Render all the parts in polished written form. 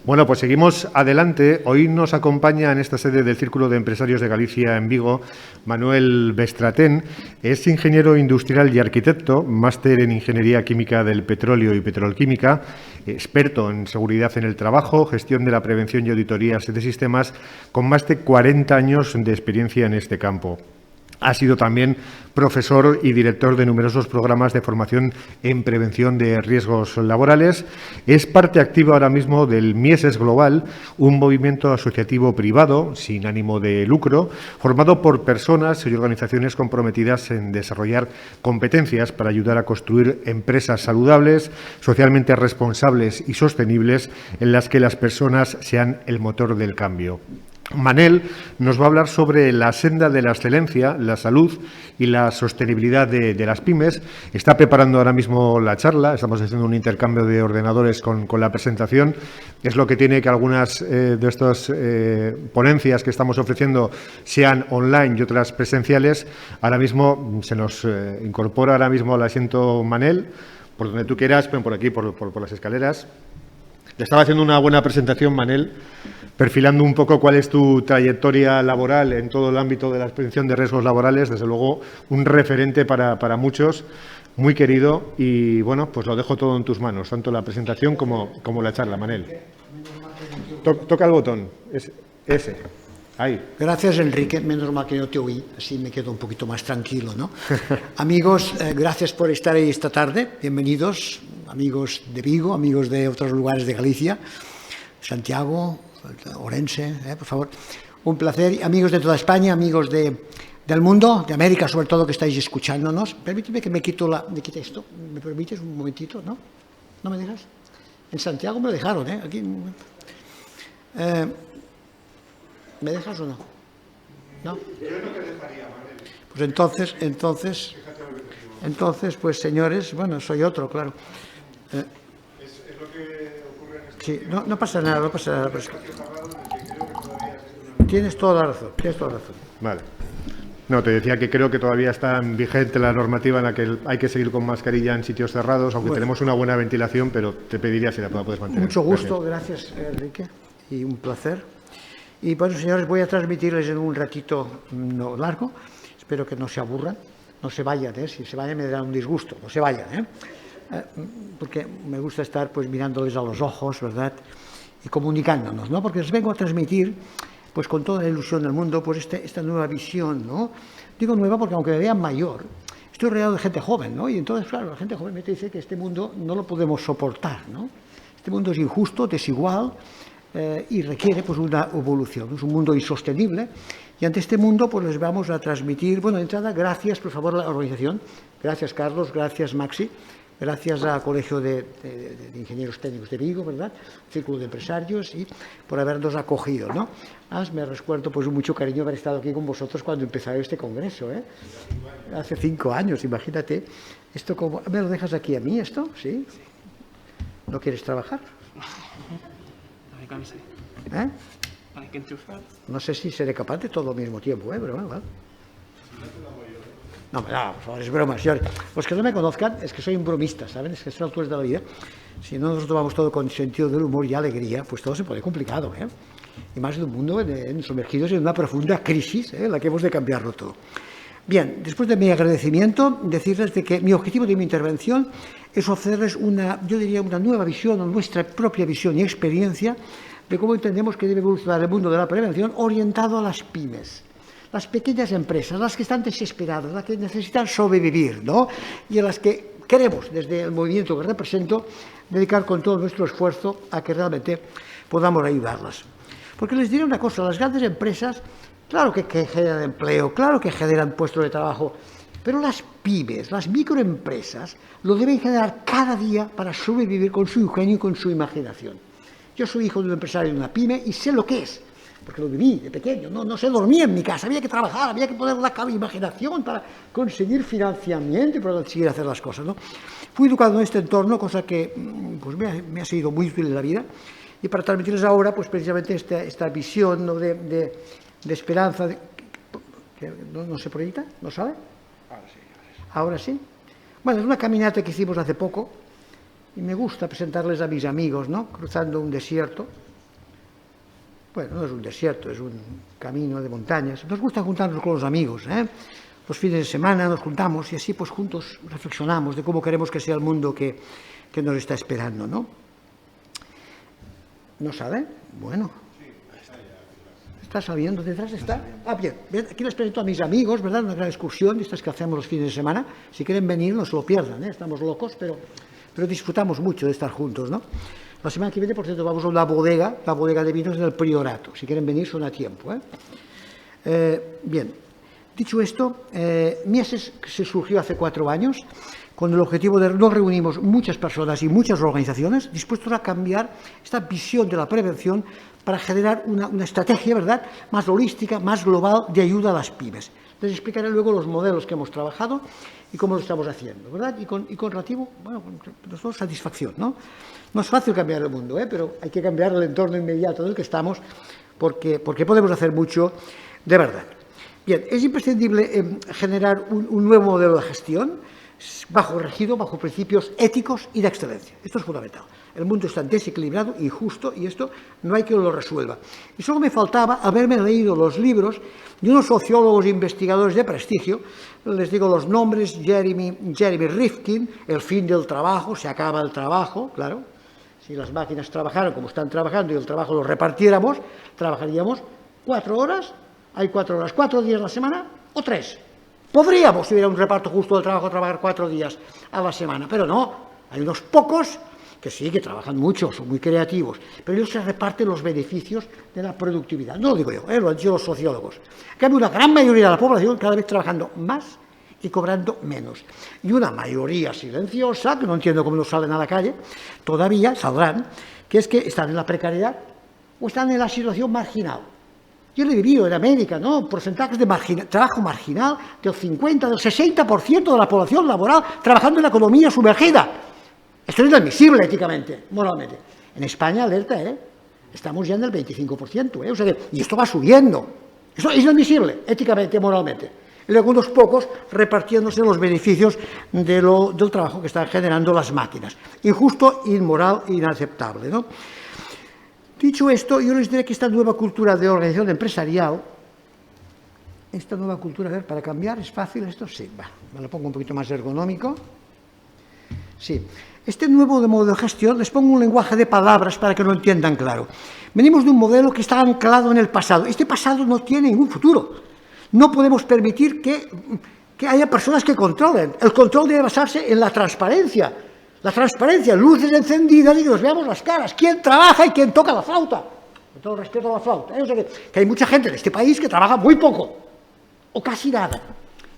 Bueno, pues seguimos adelante. Hoy nos acompaña en esta sede del Círculo de Empresarios de Galicia en Vigo Manuel Bestratén. Es ingeniero industrial y arquitecto, máster en Ingeniería Química del Petróleo y Petrolquímica, experto en seguridad en el trabajo, gestión de la prevención y auditorías de sistemas, con más de 40 años de experiencia en este campo. Ha sido también profesor y director de numerosos programas de formación en prevención de riesgos laborales. Es parte activa ahora mismo del Mieses Global, un movimiento asociativo privado sin ánimo de lucro, formado por personas y organizaciones comprometidas en desarrollar competencias para ayudar a construir empresas saludables, socialmente responsables y sostenibles, en las que las personas sean el motor del cambio. Manel nos va a hablar sobre la senda de la excelencia, la salud y la sostenibilidad de las pymes. Está preparando ahora mismo la charla, estamos haciendo un intercambio de ordenadores con la presentación. Es lo que tiene que algunas de estas ponencias que estamos ofreciendo sean online y otras presenciales. Ahora mismo se nos incorpora ahora mismo al asiento Manel, por donde tú quieras, por aquí, por las escaleras. Le estaba haciendo una buena presentación, Manel, perfilando un poco cuál es tu trayectoria laboral en todo el ámbito de la prevención de riesgos laborales. Desde luego, un referente para muchos, muy querido. Y, bueno, pues lo dejo todo en tus manos, tanto la presentación como la charla, Manel. Toca el botón, ese. Ahí. Gracias, Enrique. Menos mal que no te oí, así me quedo un poquito más tranquilo, ¿no? Amigos, gracias por estar ahí esta tarde. Bienvenidos, amigos de Vigo, amigos de otros lugares de Galicia, Santiago, Orense, por favor. Un placer. Amigos de toda España, amigos del mundo, de América, sobre todo, que estáis escuchándonos. Permíteme que me quite esto. ¿Me permites un momentito? ¿No? ¿No me dejas? En Santiago me lo dejaron, ¿eh? Aquí... ¿Me dejas o no? ¿No? Yo no te dejaría, Manuel. Pues entonces, pues señores, bueno, soy otro, claro. Es lo que ocurre en este... Sí, no pasa nada, no pasa nada. Pues... Tienes toda la razón. Vale. No, te decía que creo que todavía está vigente la normativa en la que hay que seguir con mascarilla en sitios cerrados, aunque tenemos una buena ventilación, pero te pediría si la puedes mantener. Mucho gusto, gracias Enrique, y un placer. Y bueno, señores, voy a transmitirles en un ratito no largo. Espero que no se aburran, no se vayan, si se vayan me darán un disgusto, no se vayan, porque me gusta estar pues mirándoles a los ojos, ¿verdad? Y comunicándonos, ¿no? Porque les vengo a transmitir, pues con toda la ilusión del mundo, pues esta nueva visión, ¿no? Digo nueva porque aunque me vean mayor, estoy rodeado de gente joven, ¿no? Y entonces, claro, la gente joven me dice que este mundo no lo podemos soportar, ¿no? Este mundo es injusto, desigual, y requiere pues una evolución. Es un mundo insostenible y ante este mundo pues les vamos a transmitir, bueno, de entrada, gracias por favor a la organización, gracias Carlos, gracias Maxi, gracias al Colegio de Ingenieros Técnicos de Vigo, ¿verdad? Círculo de Empresarios, y por habernos acogido, ¿no? Me recuerdo pues mucho cariño haber estado aquí con vosotros cuando empezó este congreso, Hace 5 años, imagínate. Esto como, ¿me lo dejas aquí a mí esto? ¿Sí? ¿No quieres trabajar? Hay que enchufar. No sé si seré capaz de todo al mismo tiempo, pero bueno, ¿vale? No, por favor, es broma, señores. Los que no me conozcan es que soy un bromista, ¿saben? Es que son alturas de la vida. Si no nos tomamos todo con sentido del humor y alegría, pues todo se pone complicado, Y más de un mundo sumergidos en una profunda crisis, en la que hemos de cambiarlo todo. Bien, después de mi agradecimiento, decirles de que mi objetivo de mi intervención es ofrecerles una nueva visión, o nuestra propia visión y experiencia de cómo entendemos que debe evolucionar el mundo de la prevención orientado a las pymes, las pequeñas empresas, las que están desesperadas, las que necesitan sobrevivir, ¿no? Y a las que queremos, desde el movimiento que represento, dedicar con todo nuestro esfuerzo a que realmente podamos ayudarlas. Porque les diré una cosa, las grandes empresas, claro que generan empleo, claro que generan puestos de trabajo, pero las pymes, las microempresas, lo deben generar cada día para sobrevivir con su ingenio y con su imaginación. Yo soy hijo de un empresario de una pyme y sé lo que es, porque lo viví de pequeño, no se dormía en mi casa, había que trabajar, había que poner la imaginación para conseguir financiamiento y para conseguir hacer las cosas, ¿no? Fui educado en este entorno, cosa que pues me ha sido muy útil en la vida, y para transmitirles ahora pues precisamente esta visión, ¿no? de esperanza. ¿No se proyecta? ¿No sabe? Ahora sí. Bueno, es una caminata que hicimos hace poco y me gusta presentarles a mis amigos, ¿no? Cruzando un desierto, bueno, no es un desierto, es un camino de montañas. Nos gusta juntarnos con los amigos, los fines de semana nos juntamos y así pues juntos reflexionamos de cómo queremos que sea el mundo que nos está esperando, ¿no? ¿No sale? Bueno. ¿Está saliendo detrás? ¿Está? Ah, bien. Aquí les presento a mis amigos, ¿verdad? Una gran excursión de estas que hacemos los fines de semana. Si quieren venir, no se lo pierdan, ¿eh? Estamos locos, pero disfrutamos mucho de estar juntos, ¿no? La semana que viene, por cierto, vamos a la bodega de vinos del Priorato. Si quieren venir, son a tiempo, ¿eh? Bien. Dicho esto, Mieses se surgió hace 4 años con el objetivo de nos reunimos muchas personas y muchas organizaciones dispuestos a cambiar esta visión de la prevención para generar una estrategia, ¿verdad?, más holística, más global de ayuda a las pymes. Les explicaré luego los modelos que hemos trabajado y cómo lo estamos haciendo, ¿verdad? Y con relativo, bueno, con satisfacción, ¿no? No es fácil cambiar el mundo, pero hay que cambiar el entorno inmediato en el que estamos porque podemos hacer mucho de verdad. Bien, es imprescindible generar un nuevo modelo de gestión regido bajo principios éticos y de excelencia. Esto es fundamental. El mundo está desequilibrado, injusto, y esto no hay quien lo resuelva. Y solo me faltaba haberme leído los libros de unos sociólogos e investigadores de prestigio. Les digo los nombres: Jeremy Rifkin, El fin del trabajo, se acaba el trabajo, claro. Si las máquinas trabajaran como están trabajando y el trabajo lo repartiéramos, trabajaríamos 4 horas, hay 4 horas, 4 días a la semana o 3. Podríamos, si hubiera un reparto justo del trabajo, trabajar 4 días a la semana, pero no. Hay unos pocos que sí, que trabajan mucho, son muy creativos, pero ellos se reparten los beneficios de la productividad. No lo digo yo, lo han dicho los sociólogos. En cambio, una gran mayoría de la población cada vez trabajando más y cobrando menos. Y una mayoría silenciosa, que no entiendo cómo no salen a la calle, todavía saldrán, que es que están en la precariedad o están en la situación marginal. Yo lo he vivido en América, ¿no? Porcentajes de trabajo marginal del 50, del 60% de la población laboral trabajando en la economía sumergida. Esto es inadmisible éticamente, moralmente. En España, alerta, estamos ya en el 25%, o sea y esto va subiendo. Esto es inadmisible éticamente, moralmente. Y luego unos pocos repartiéndose los beneficios del trabajo que están generando las máquinas. Injusto, inmoral, inaceptable, ¿no? Dicho esto, yo les diré que esta nueva cultura de organización empresarial, esta nueva cultura, a ver, para cambiar, ¿es fácil esto? Sí, va, me lo pongo un poquito más ergonómico. Sí, este nuevo modo de gestión, les pongo un lenguaje de palabras para que lo entiendan claro. Venimos de un modelo que está anclado en el pasado. Este pasado no tiene ningún futuro. No podemos permitir que haya personas que controlen. El control debe basarse en la transparencia. La transparencia, luces encendidas y que nos veamos las caras. ¿Quién trabaja y quién toca la flauta? Con todo el respeto a la flauta. O sea que hay mucha gente en este país que trabaja muy poco, o casi nada,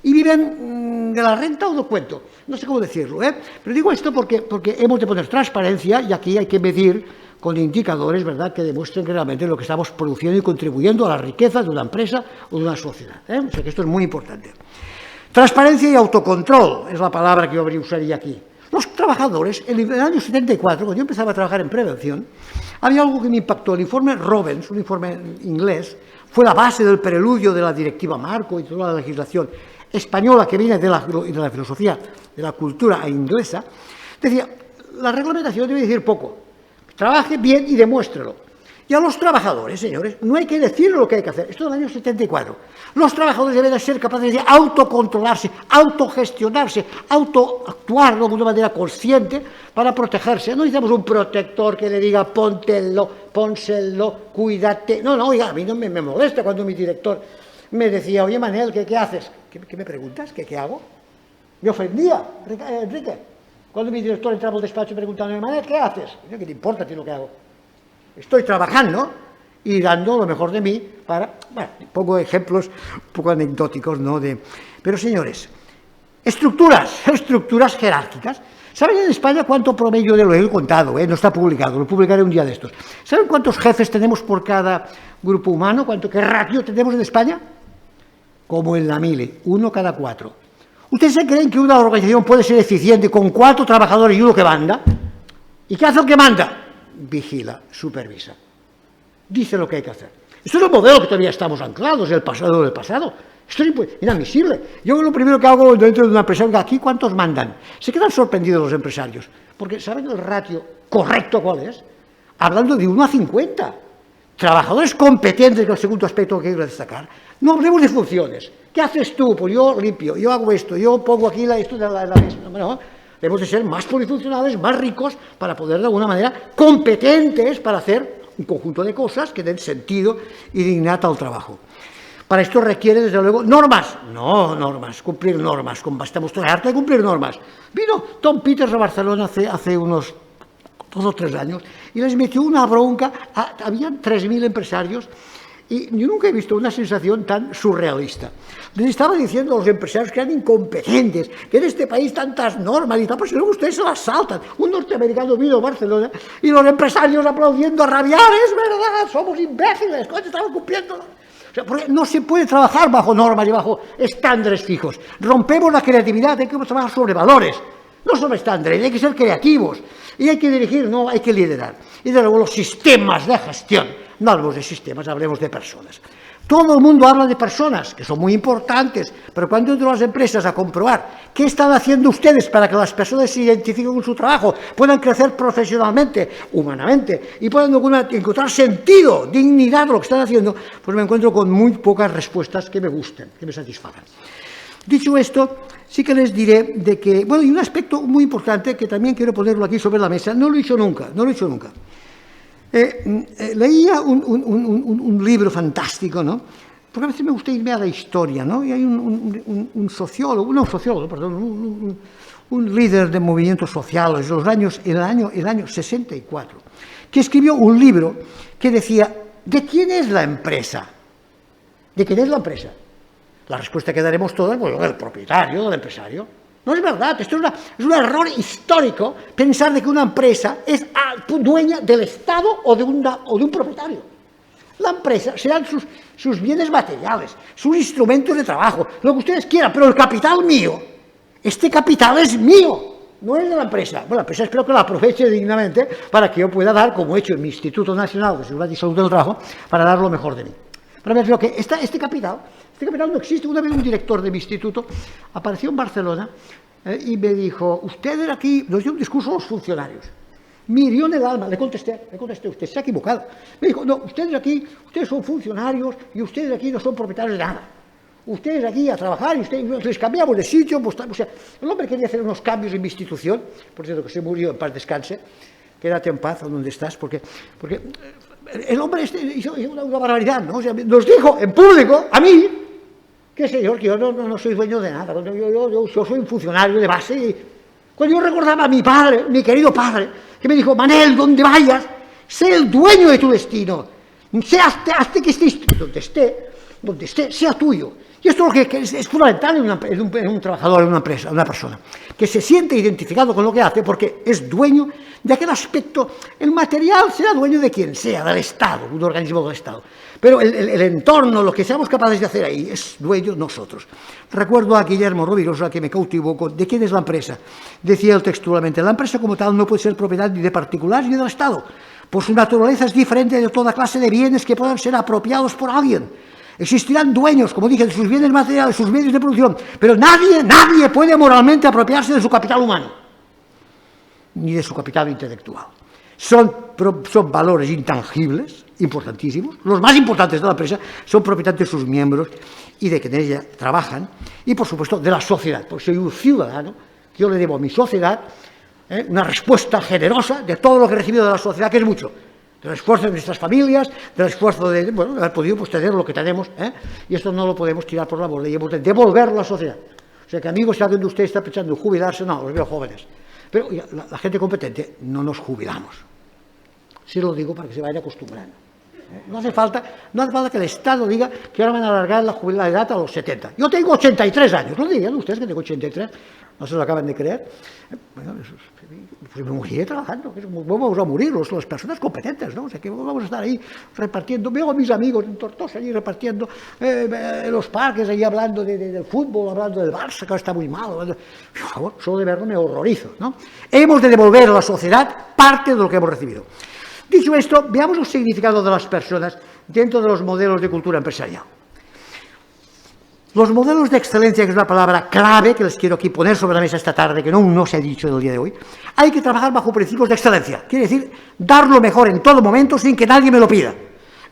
y viven de la renta o del cuento. No sé cómo decirlo, pero digo esto porque hemos de poner transparencia y aquí hay que medir con indicadores, ¿verdad?, que demuestren que realmente lo que estamos produciendo y contribuyendo a la riqueza de una empresa o de una sociedad. O sea que esto es muy importante. Transparencia y autocontrol es la palabra que yo usaría aquí. Los trabajadores, en el año 74, cuando yo empezaba a trabajar en prevención, había algo que me impactó. El informe Robbins, un informe inglés, fue la base del preludio de la directiva Marco y toda la legislación española que viene de la filosofía, de la cultura inglesa. Decía, la reglamentación debe decir poco. Trabaje bien y demuéstrelo. Y a los trabajadores, señores, no hay que decir lo que hay que hacer. Esto es del año 74. Los trabajadores deben de ser capaces de autocontrolarse, autogestionarse, autoactuar de una manera consciente para protegerse. No necesitamos un protector que le diga pónselo, cuídate. No, oiga, a mí no me molesta cuando mi director me decía, oye, Manel, ¿qué haces? ¿Qué me preguntas? ¿Qué hago? Me ofendía, Enrique. Cuando mi director entraba al despacho y preguntaba, Manel, ¿qué haces? ¿Qué te importa a ti lo que hago? Estoy trabajando y dando lo mejor de mí para... Bueno, pongo ejemplos un poco anecdóticos, ¿no? Pero, señores, estructuras jerárquicas. ¿Saben en España cuánto promedio de lo he contado? No está publicado, lo publicaré un día de estos. ¿Saben cuántos jefes tenemos por cada grupo humano? ¿Qué ratio tenemos en España? Como en la Mile, 1 cada 4. ¿Ustedes se creen que una organización puede ser eficiente con 4 trabajadores y uno que manda? ¿Y qué hace el que manda? Vigila, supervisa, dice lo que hay que hacer. Esto es un modelo que todavía estamos anclados, el pasado del pasado. Esto es inadmisible. Yo lo primero que hago dentro de una empresa es aquí, ¿cuántos mandan? Se quedan sorprendidos los empresarios, porque ¿saben el ratio correcto cuál es? Hablando de 1 a 50. trabajadores competentes, que es el segundo aspecto que quiero destacar. No hablemos de funciones. ¿Qué haces tú? Pues yo limpio, yo hago esto, yo pongo aquí esto de la mesa. Bueno, debemos de ser más polifuncionales, más ricos, para poder de alguna manera competentes para hacer un conjunto de cosas que den sentido y dignidad al trabajo. Para esto requiere, desde luego, normas. No normas, cumplir normas. Estamos todos hartos de cumplir normas. Vino Tom Peters a Barcelona hace unos 2 o 3 años y les metió una bronca. Habían 3.000 empresarios y yo nunca he visto una sensación tan surrealista. Les estaba diciendo a los empresarios que eran incompetentes, que en este país tantas normas y tal, pues luego ustedes se las saltan. Un norteamericano vino a Barcelona y los empresarios aplaudiendo a rabiar. Es verdad, somos imbéciles, ¿cómo estamos cumpliendo? O sea, porque no se puede trabajar bajo normas y bajo estándares fijos. Rompemos la creatividad, hay que trabajar sobre valores, no sobre estándares, hay que ser creativos. Y hay que dirigir, no, hay que liderar. Y de luego los sistemas de gestión. No hablemos de sistemas, hablemos de personas. Todo el mundo habla de personas, que son muy importantes, pero cuando entro a las empresas a comprobar qué están haciendo ustedes para que las personas se identifiquen con su trabajo, puedan crecer profesionalmente, humanamente, y puedan encontrar sentido, dignidad de lo que están haciendo, pues me encuentro con muy pocas respuestas que me gusten, que me satisfagan. Dicho esto, sí que les diré de que, bueno, y un aspecto muy importante que también quiero ponerlo aquí sobre la mesa, no lo he hecho nunca. Leía un libro fantástico, ¿no? Porque a veces me gusta irme a la historia, ¿no? Y hay un líder de movimientos sociales el año 64, que escribió un libro que decía, ¿de quién es la empresa? ¿De quién es la empresa? La respuesta que daremos todos es, bueno, del propietario, del empresario. No es verdad, esto es un error histórico pensar de que una empresa es dueña del Estado o de un propietario. La empresa serán sus bienes materiales, sus instrumentos de trabajo, lo que ustedes quieran, pero el capital mío, este capital es mío, no es de la empresa. Bueno, la empresa espero que la aproveche dignamente para que yo pueda dar, como he hecho en mi Instituto Nacional de Seguridad y Salud del Trabajo, para dar lo mejor de mí. Pero me refiero que este capital no existe. Una vez un director de mi instituto apareció en Barcelona y me dijo, ustedes aquí, nos dio un discurso a los funcionarios, me hirió en el alma, le contesté, usted se ha equivocado. Me dijo, no, ustedes son funcionarios y ustedes aquí no son propietarios de nada. Ustedes aquí a trabajar y ustedes les cambiamos de sitio. Pues, o sea, el hombre quería hacer unos cambios en mi institución, por cierto que se murió, en paz descanse, quédate en paz donde estás, porque el hombre hizo una barbaridad, ¿no? O sea, nos dijo en público, a mí, que señor, que yo no soy dueño de nada, yo soy un funcionario de base. Y cuando yo recordaba a mi padre, mi querido padre, que me dijo, Manel, donde vayas, sé el dueño de tu destino, hazte que donde esté, sea tuyo. Y esto es lo que es fundamental en un trabajador, en una empresa, una persona, que se siente identificado con lo que hace porque es dueño de aquel aspecto. El material será dueño de quien sea, del Estado, un organismo del Estado. Pero el entorno, lo que seamos capaces de hacer ahí, es dueño nosotros. Recuerdo a Guillermo Rovirosa, que me cautivó con ¿de quién es la empresa? Decía él textualmente, la empresa como tal no puede ser propiedad ni de particulares ni del Estado. Por su naturaleza es diferente de toda clase de bienes que puedan ser apropiados por alguien. Existirán dueños, como dije, de sus bienes materiales, sus medios de producción, pero nadie puede moralmente apropiarse de su capital humano, ni de su capital intelectual. Son valores intangibles, importantísimos. Los más importantes de la empresa son propiedad de sus miembros y de que en ella trabajan, y por supuesto de la sociedad, porque soy un ciudadano, que yo le debo a mi sociedad una respuesta generosa de todo lo que he recibido de la sociedad, que es mucho. Del esfuerzo de nuestras familias, del esfuerzo de haber podido tener lo que tenemos, y esto no lo podemos tirar por la borda, y hemos de devolverlo a la sociedad. O sea que, amigos, si alguien de ustedes está pensando en jubilarse, no, los veo jóvenes. Pero la gente competente no nos jubilamos. Sí lo digo para que se vaya acostumbrando. No hace falta que el Estado diga que ahora van a alargar la edad a los 70. Yo tengo 83 años, no digan ustedes que tengo 83, no se lo acaban de creer. Bueno, pues me moriré trabajando, vamos a morir las personas competentes, ¿no? O sea, que vamos a estar ahí repartiendo, veo a mis amigos en Tortosa allí repartiendo en los parques, allí hablando del fútbol, hablando del Barça, que ahora está muy malo. Por favor, solo de verlo me horrorizo, ¿no? Hemos de devolver a la sociedad parte de lo que hemos recibido. Dicho esto, veamos los significados de las personas dentro de los modelos de cultura empresarial. Los modelos de excelencia, que es una palabra clave que les quiero aquí poner sobre la mesa esta tarde, que no se ha dicho en el día de hoy, hay que trabajar bajo principios de excelencia. Quiere decir, dar lo mejor en todo momento sin que nadie me lo pida.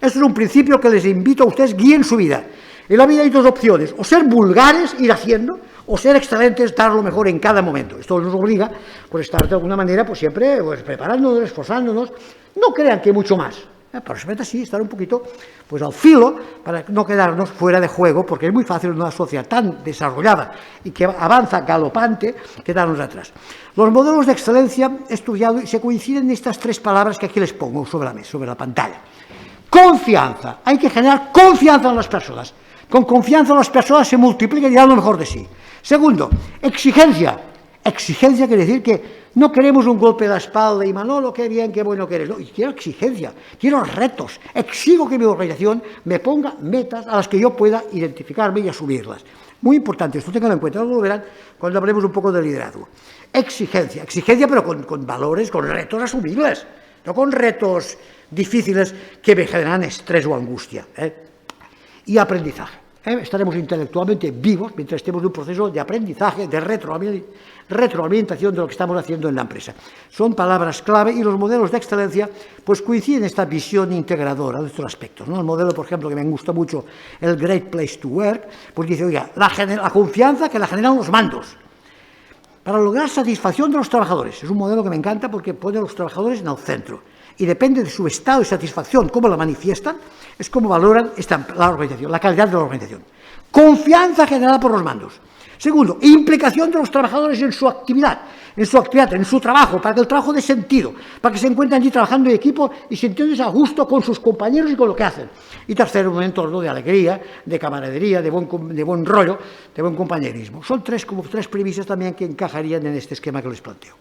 Eso es un principio que les invito a ustedes, guíen su vida. En la vida hay dos opciones, o ser vulgares, ir haciendo, o ser excelentes, dar lo mejor en cada momento. Esto nos obliga, pues, estar de alguna manera, pues, siempre, pues, preparándonos, esforzándonos. No crean que mucho más. Pero siempre sí, estar un poquito, pues, al filo, para no quedarnos fuera de juego, porque es muy fácil en una sociedad tan desarrollada y que avanza galopante, quedarnos atrás. Los modelos de excelencia he estudiado y se coinciden en estas tres palabras que aquí les pongo sobre la mesa, sobre la pantalla. Confianza. Hay que generar confianza en las personas. Con confianza las personas se multiplican y dan lo mejor de sí. Segundo, exigencia. Exigencia quiere decir que no queremos un golpe de la espalda y Manolo, qué bien, qué bueno que eres. No, quiero exigencia, quiero retos. Exijo que mi organización me ponga metas a las que yo pueda identificarme y asumirlas. Muy importante, esto tenganlo en cuenta, lo verán cuando hablemos un poco de liderazgo. Exigencia, pero con valores, con retos asumibles, no con retos difíciles que me generan estrés o angustia. Y aprendizaje. Estaremos intelectualmente vivos mientras estemos en un proceso de aprendizaje, de retroalimentación de lo que estamos haciendo en la empresa. Son palabras clave y los modelos de excelencia pues coinciden en esta visión integradora de estos aspectos, ¿no? El modelo, por ejemplo, que me gusta mucho, el Great Place to Work, pues dice, oiga, la confianza que la generan los mandos para lograr satisfacción de los trabajadores. Es un modelo que me encanta porque pone a los trabajadores en el centro. Y depende de su estado de satisfacción, cómo la manifiestan, es como valoran la organización, la calidad de la organización. Confianza generada por los mandos. Segundo, implicación de los trabajadores en su actividad, en su trabajo, para que el trabajo dé sentido, para que se encuentren allí trabajando en equipo y sintiéndose a gusto con sus compañeros y con lo que hacen. Y tercero, un entorno de alegría, de camaradería, de buen rollo, de buen compañerismo. Son tres premisas también que encajarían en este esquema que les planteo.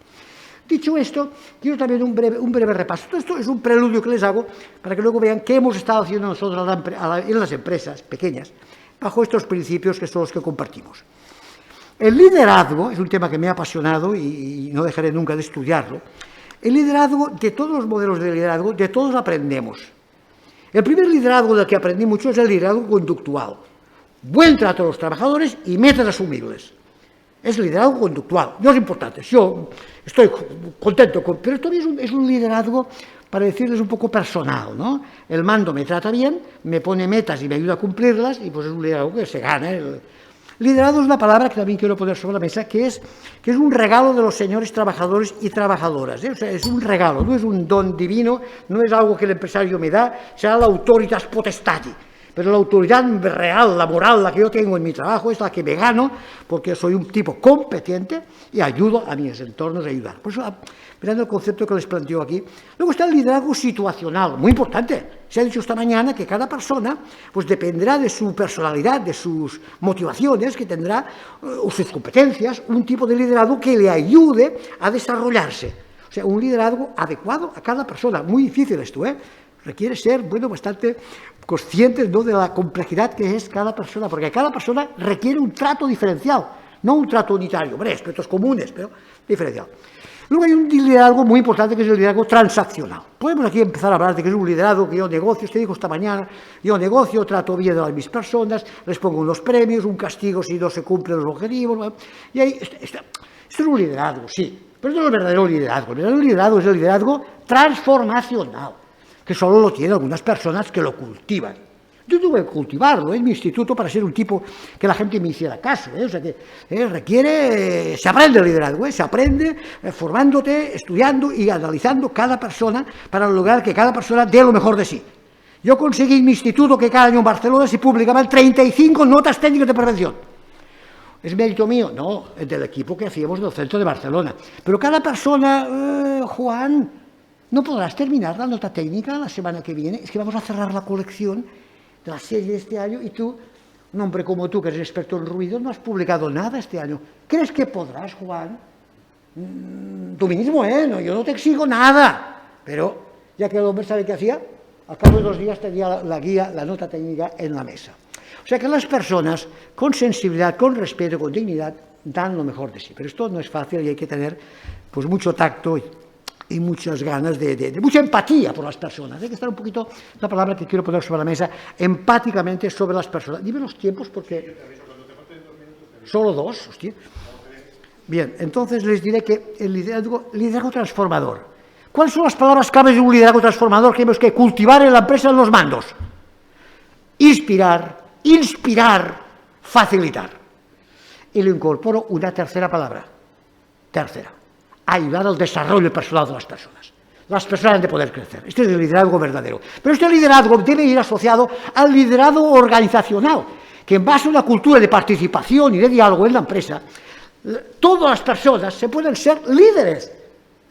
Dicho esto, quiero también un breve repaso. Todo esto es un preludio que les hago para que luego vean qué hemos estado haciendo nosotros en las empresas pequeñas bajo estos principios que son los que compartimos. El liderazgo es un tema que me ha apasionado y no dejaré nunca de estudiarlo. El liderazgo, de todos los modelos de liderazgo, de todos aprendemos. El primer liderazgo del que aprendí mucho es el liderazgo conductual. Buen trato a los trabajadores y metas asumibles. Es liderazgo conductual, no es importante. Yo estoy contento, pero esto es un liderazgo, para decirles, un poco personal, ¿no? El mando me trata bien, me pone metas y me ayuda a cumplirlas, y pues es un liderazgo que se gana. Liderazgo es una palabra que también quiero poner sobre la mesa, que es un regalo de los señores trabajadores y trabajadoras, ¿eh? O sea, es un regalo, no es un don divino, no es algo que el empresario me da, será la autoritas potestati. Pero la autoridad real, la moral, la que yo tengo en mi trabajo, es la que me gano porque soy un tipo competente y ayudo a mis entornos a ayudar. Por eso, mirando el concepto que les planteo aquí. Luego está el liderazgo situacional, muy importante. Se ha dicho esta mañana que cada persona pues dependerá de su personalidad, de sus motivaciones, que tendrá, o sus competencias, un tipo de liderazgo que le ayude a desarrollarse. O sea, un liderazgo adecuado a cada persona. Muy difícil esto, ¿eh? Requiere ser, bastante conscientes, ¿no?, de la complejidad que es cada persona, porque cada persona requiere un trato diferencial, no un trato unitario, aspectos comunes, pero diferencial. Luego hay un liderazgo muy importante que es el liderazgo transaccional. Podemos aquí empezar a hablar de que es un liderazgo que yo negocio, usted dijo esta mañana, yo negocio, trato bien a mis personas, les pongo unos premios, un castigo si no se cumplen los objetivos, y ahí, esto es un liderazgo, sí, pero no es el verdadero liderazgo. El verdadero liderazgo es el liderazgo transformacional, que solo lo tienen algunas personas que lo cultivan. Yo tuve que cultivarlo en mi instituto para ser un tipo que la gente me hiciera caso, ¿eh? O sea que requiere, se aprende el liderazgo, ¿eh? Se aprende formándote, estudiando y analizando cada persona para lograr que cada persona dé lo mejor de sí. Yo conseguí en mi instituto que cada año en Barcelona se publicaban 35 notas técnicas de prevención. ¿Es mérito mío? No, es del equipo que hacíamos del centro de Barcelona. Pero cada persona, Juan, no podrás terminar la nota técnica la semana que viene, es que vamos a cerrar la colección de la serie de este año y tú, un hombre como tú que eres experto en ruido, no has publicado nada este año. ¿Crees que podrás, Juan? Tú mismo, no, yo no te exijo nada, pero ya que el hombre sabe qué hacía, al cabo de 2 días tenía la guía, la nota técnica en la mesa. O sea que las personas con sensibilidad, con respeto, con dignidad, dan lo mejor de sí. Pero esto no es fácil y hay que tener pues mucho tacto y muchas ganas de mucha empatía por las personas. Hay que estar un poquito, la palabra que quiero poner sobre la mesa, empáticamente sobre las personas. Dime los tiempos porque... Solo 2, hostia. Bien, entonces les diré que el liderazgo transformador. ¿Cuáles son las palabras claves de un liderazgo transformador que tenemos que cultivar en la empresa en los mandos? Inspirar, facilitar. Y le incorporo una tercera palabra. Tercera. Ayudar al desarrollo personal de las personas. Las personas han de poder crecer. Este es el liderazgo verdadero. Pero este liderazgo debe ir asociado al liderazgo organizacional, que en base a una cultura de participación y de diálogo en la empresa, todas las personas se pueden ser líderes,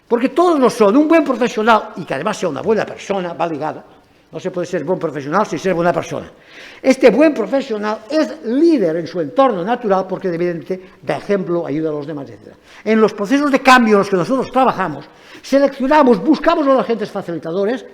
porque todos lo son. Un buen profesional, y que además sea una buena persona, va ligado. No se puede ser buen profesional sin ser buena persona. Este buen profesional es líder en su entorno natural porque evidentemente da ejemplo, ayuda a los demás, etc. En los procesos de cambio en los que nosotros trabajamos, seleccionamos, buscamos a los agentes facilitadores,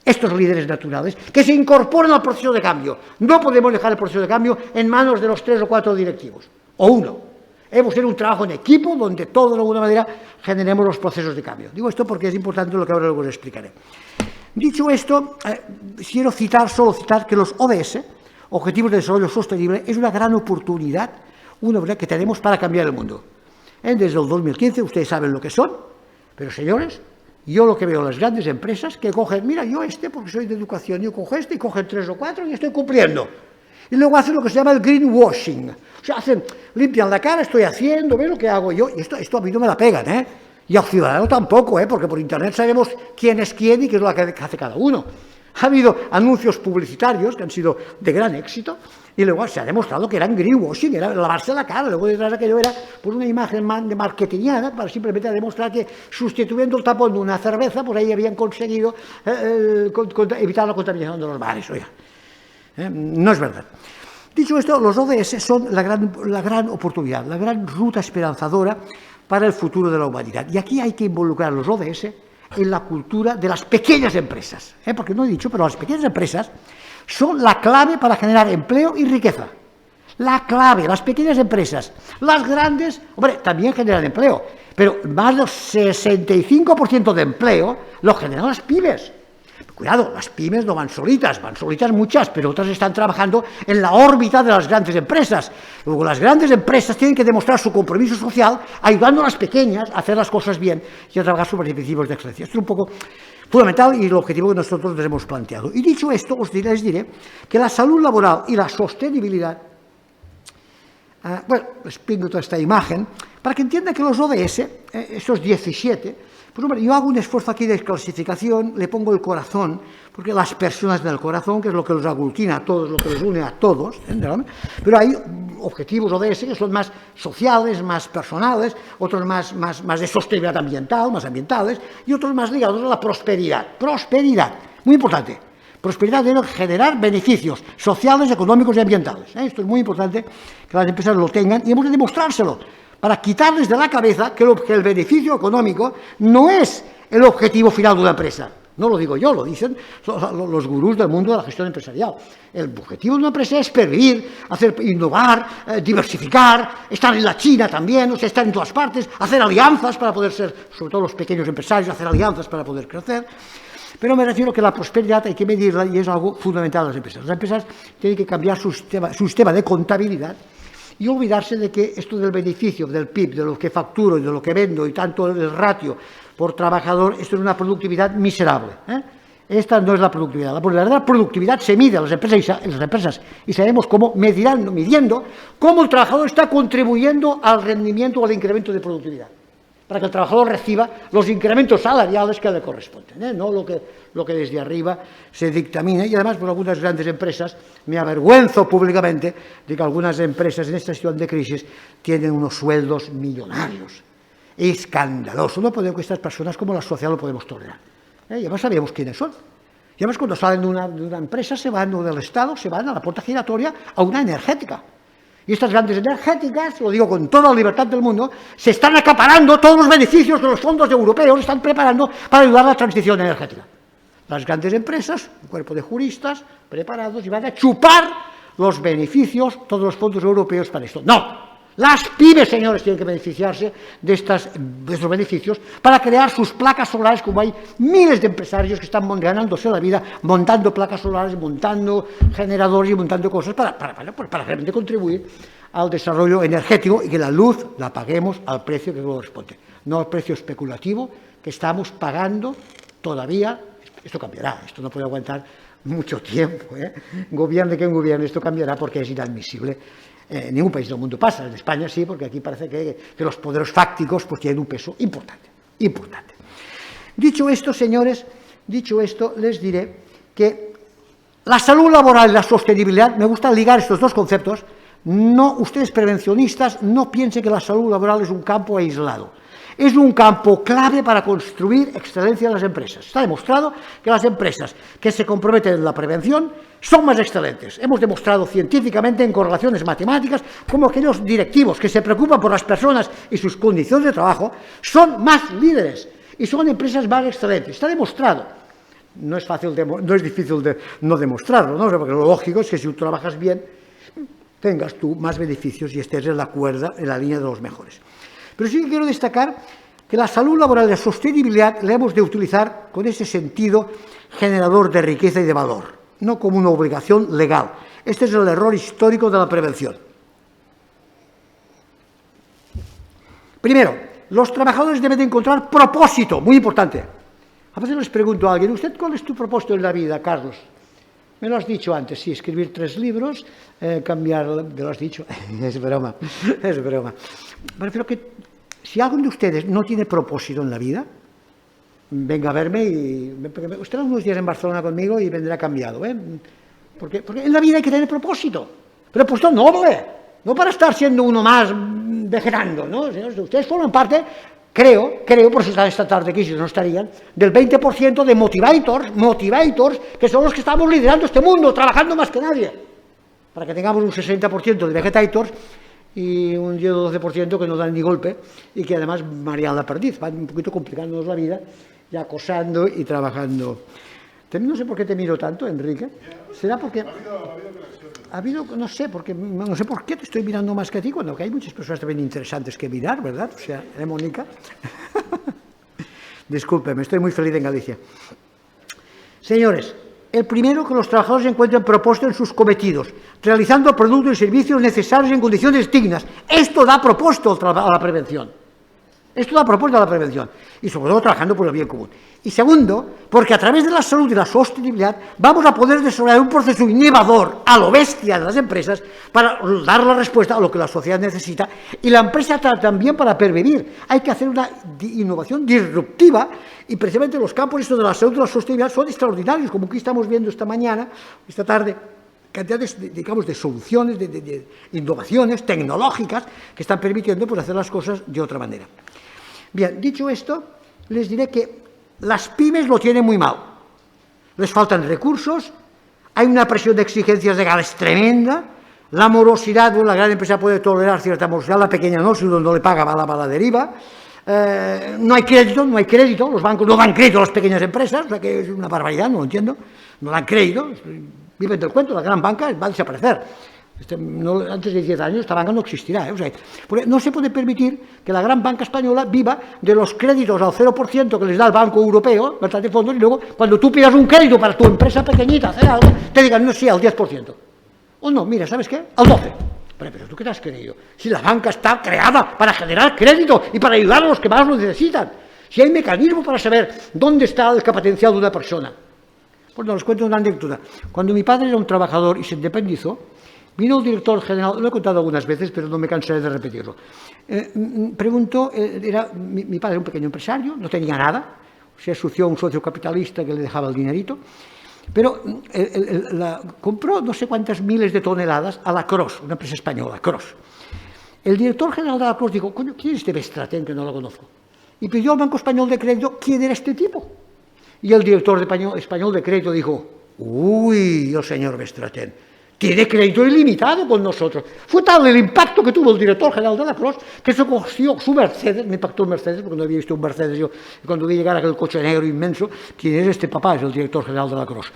estos líderes naturales, que se incorporen al proceso de cambio. No podemos dejar el proceso de cambio en manos de los 3 o 4 directivos, o uno. Hemos hecho un trabajo en equipo donde todos de alguna manera generemos los procesos de cambio. Digo esto porque es importante lo que ahora luego les explicaré. Dicho esto, quiero solo citar que los ODS, Objetivos de Desarrollo Sostenible, es una gran oportunidad que tenemos para cambiar el mundo. Desde el 2015, ustedes saben lo que son, pero señores, yo lo que veo en las grandes empresas que cogen, mira, yo porque soy de educación, yo cojo y cogen 3 o 4 y estoy cumpliendo. Y luego hacen lo que se llama el greenwashing. O sea, limpian la cara, estoy haciendo, ven lo que hago yo. Y esto a mí no me la pegan, ¿eh? Y al ciudadano tampoco, porque por internet sabemos quién es quién y qué es lo que hace cada uno. Ha habido anuncios publicitarios que han sido de gran éxito y luego se ha demostrado que eran greenwashing, era lavarse la cara, luego detrás de aquello era por una imagen de marketingiana para simplemente demostrar que sustituyendo el tapón de una cerveza, por ahí habían conseguido evitar la contaminación de los mares. Oiga, no es verdad. Dicho esto, los ODS son la gran oportunidad, la gran ruta esperanzadora para el futuro de la humanidad. Y aquí hay que involucrar los ODS en la cultura de las pequeñas empresas. Porque no he dicho, pero las pequeñas empresas son la clave para generar empleo y riqueza. La clave, las pequeñas empresas. Las grandes, hombre, también generan empleo, pero más del 65% de empleo lo generan las pymes. Cuidado, las pymes no van solitas muchas, pero otras están trabajando en la órbita de las grandes empresas. Luego, las grandes empresas tienen que demostrar su compromiso social ayudando a las pequeñas a hacer las cosas bien y a trabajar sus principios de excelencia. Esto es un poco fundamental y el objetivo que nosotros nos hemos planteado. Y dicho esto, les diré que la salud laboral y la sostenibilidad, les pinto toda esta imagen, para que entiendan que los ODS, esos 17, pues hombre, yo hago un esfuerzo aquí de clasificación, le pongo el corazón, porque las personas del corazón, que es lo que los aglutina a todos, lo que los une a todos, pero hay objetivos ODS que son más sociales, más personales, otros más de sostenibilidad ambiental, más ambientales, y otros más ligados a la prosperidad. Prosperidad, muy importante. Prosperidad debe generar beneficios sociales, económicos y ambientales. Esto es muy importante que las empresas lo tengan y hemos de demostrárselo, para quitarles de la cabeza que el beneficio económico no es el objetivo final de una empresa. No lo digo yo, lo dicen los gurús del mundo de la gestión empresarial. El objetivo de una empresa es pervivir, innovar, diversificar, estar en la China también, estar en todas partes, hacer alianzas para poder ser, sobre todo los pequeños empresarios, hacer alianzas para poder crecer. Pero me refiero que la prosperidad hay que medirla y es algo fundamental en las empresas. Las empresas tienen que cambiar su sistema de contabilidad y olvidarse de que esto del beneficio, del PIB, de lo que facturo y de lo que vendo y tanto el ratio por trabajador, esto es una productividad miserable. Esta no es la productividad. La verdadera productividad se mide en las empresas y sabemos cómo midiendo cómo el trabajador está contribuyendo al rendimiento o al incremento de productividad, para que el trabajador reciba los incrementos salariales que le corresponden, no lo que desde arriba se dictamina. Y además, por algunas grandes empresas, me avergüenzo públicamente de que algunas empresas en esta situación de crisis tienen unos sueldos millonarios. Escandaloso. No podemos que estas personas como la sociedad lo podemos tolerar. Y además sabemos quiénes son. Y además cuando salen de una empresa se van, o del Estado, se van a la puerta giratoria a una energética. Y estas grandes energéticas, lo digo con toda la libertad del mundo, se están acaparando todos los beneficios de los fondos europeos, están preparando para ayudar a la transición energética. Las grandes empresas, un cuerpo de juristas preparados, y van a chupar los beneficios, todos los fondos europeos para esto. ¡No! Las pymes, señores, tienen que beneficiarse de estos beneficios para crear sus placas solares, como hay miles de empresarios que están ganándose la vida montando placas solares, montando generadores y montando cosas para realmente contribuir al desarrollo energético y que la luz la paguemos al precio que corresponde, no al precio especulativo que estamos pagando todavía. Esto cambiará, esto no puede aguantar mucho tiempo, gobierne quien gobierne, esto cambiará porque es inadmisible. En ningún país del mundo pasa, en España sí, porque aquí parece que los poderes fácticos pues tienen un peso importante. Dicho esto, señores, les diré que la salud laboral y la sostenibilidad, me gusta ligar estos dos conceptos. No, ustedes prevencionistas, no piensen que la salud laboral es un campo aislado. Es un campo clave para construir excelencia en las empresas. Está demostrado que las empresas que se comprometen en la prevención son más excelentes. Hemos demostrado científicamente en correlaciones matemáticas cómo aquellos directivos que se preocupan por las personas y sus condiciones de trabajo son más líderes y son empresas más excelentes. Está demostrado. No es difícil de no demostrarlo, ¿no? Porque lo lógico es que si tú trabajas bien, tengas tú más beneficios y estés en la cuerda, en la línea de los mejores. Pero sí que quiero destacar que la salud laboral y la sostenibilidad la hemos de utilizar con ese sentido generador de riqueza y de valor, no como una obligación legal. Este es el error histórico de la prevención. Primero, los trabajadores deben de encontrar propósito, muy importante. A veces les pregunto a alguien, ¿usted cuál es tu propósito en la vida, Carlos? Me lo has dicho antes, sí, escribir 3 libros, cambiar, me lo has dicho, es broma. Pero que si alguien de ustedes no tiene propósito en la vida, venga a verme y estará unos días en Barcelona conmigo y vendrá cambiado, porque en la vida hay que tener propósito, pero propósito noble, no para estar siendo uno más vegetando, ¿no? Ustedes forman parte, creo, por si están esta tarde aquí, si no estarían, del 20% de motivators, que son los que estamos liderando este mundo, trabajando más que nadie, para que tengamos un 60% de vegetators y un 10 o 12% que no dan ni golpe y que además marean la perdiz, van un poquito complicándonos la vida y acosando y trabajando. No sé por qué te miro tanto, Enrique. ¿Será porque ha habido no sé por qué te estoy mirando más que a ti, cuando hay muchas personas también interesantes que mirar, ¿verdad? O sea, Mónica? Discúlpeme, estoy muy feliz en Galicia. Señores, el primero, que los trabajadores encuentren propósito en sus cometidos, realizando productos y servicios necesarios en condiciones dignas. Esto da propósito a la prevención. Y sobre todo trabajando por el bien común. Y segundo, porque a través de la salud y la sostenibilidad vamos a poder desarrollar un proceso innovador a lo bestia de las empresas para dar la respuesta a lo que la sociedad necesita y la empresa también para pervivir. Hay que hacer una innovación disruptiva y precisamente los campos estos de la salud y la sostenibilidad son extraordinarios, como aquí estamos viendo esta tarde, cantidades, digamos, de soluciones, de innovaciones tecnológicas que están permitiendo pues, hacer las cosas de otra manera. Bien, dicho esto, les diré que las pymes lo tienen muy mal. Les faltan recursos, hay una presión de exigencias legales tremenda, la morosidad, bueno, la gran empresa puede tolerar cierta morosidad, la pequeña no, si uno no le paga va a la deriva. No hay crédito, los bancos no dan crédito a las pequeñas empresas, o sea que es una barbaridad, no lo entiendo, no dan crédito, viven del cuento, la gran banca va a desaparecer. Antes de 10 años esta banca no existirá. O sea, no se puede permitir que la gran banca española viva de los créditos al 0% que les da el Banco Europeo, de fondos, y luego cuando tú pidas un crédito para tu empresa pequeñita, hacer algo, te digan, no, sí, al 10%. O no, mira, ¿sabes qué? Al 12%. Pero ¿tú qué te has creído? Si la banca está creada para generar crédito y para ayudar a los que más lo necesitan. Si hay mecanismos para saber dónde está el potencial de una persona. Pues no, les cuento una anécdota. Cuando mi padre era un trabajador y se independizó, vino el director general, lo he contado algunas veces, pero no me cansaré de repetirlo. Preguntó, mi padre era un pequeño empresario, no tenía nada, se asoció a un socio capitalista que le dejaba el dinerito, pero compró no sé cuántas miles de toneladas a la Cross, una empresa española, Cross. El director general de la Cross dijo, coño, ¿quién es este Bestratén que no lo conozco? Y pidió al Banco Español de Crédito quién era este tipo. Y el director español de Crédito dijo, uy, el señor Bestratén, tiene crédito ilimitado con nosotros. Fue tal el impacto que tuvo el director general de la Cross que se cogió su Mercedes, me impactó el Mercedes porque no había visto un Mercedes yo, y cuando vi llegar aquel coche negro inmenso, ¿quién es este papá? Es el director general de la Cross.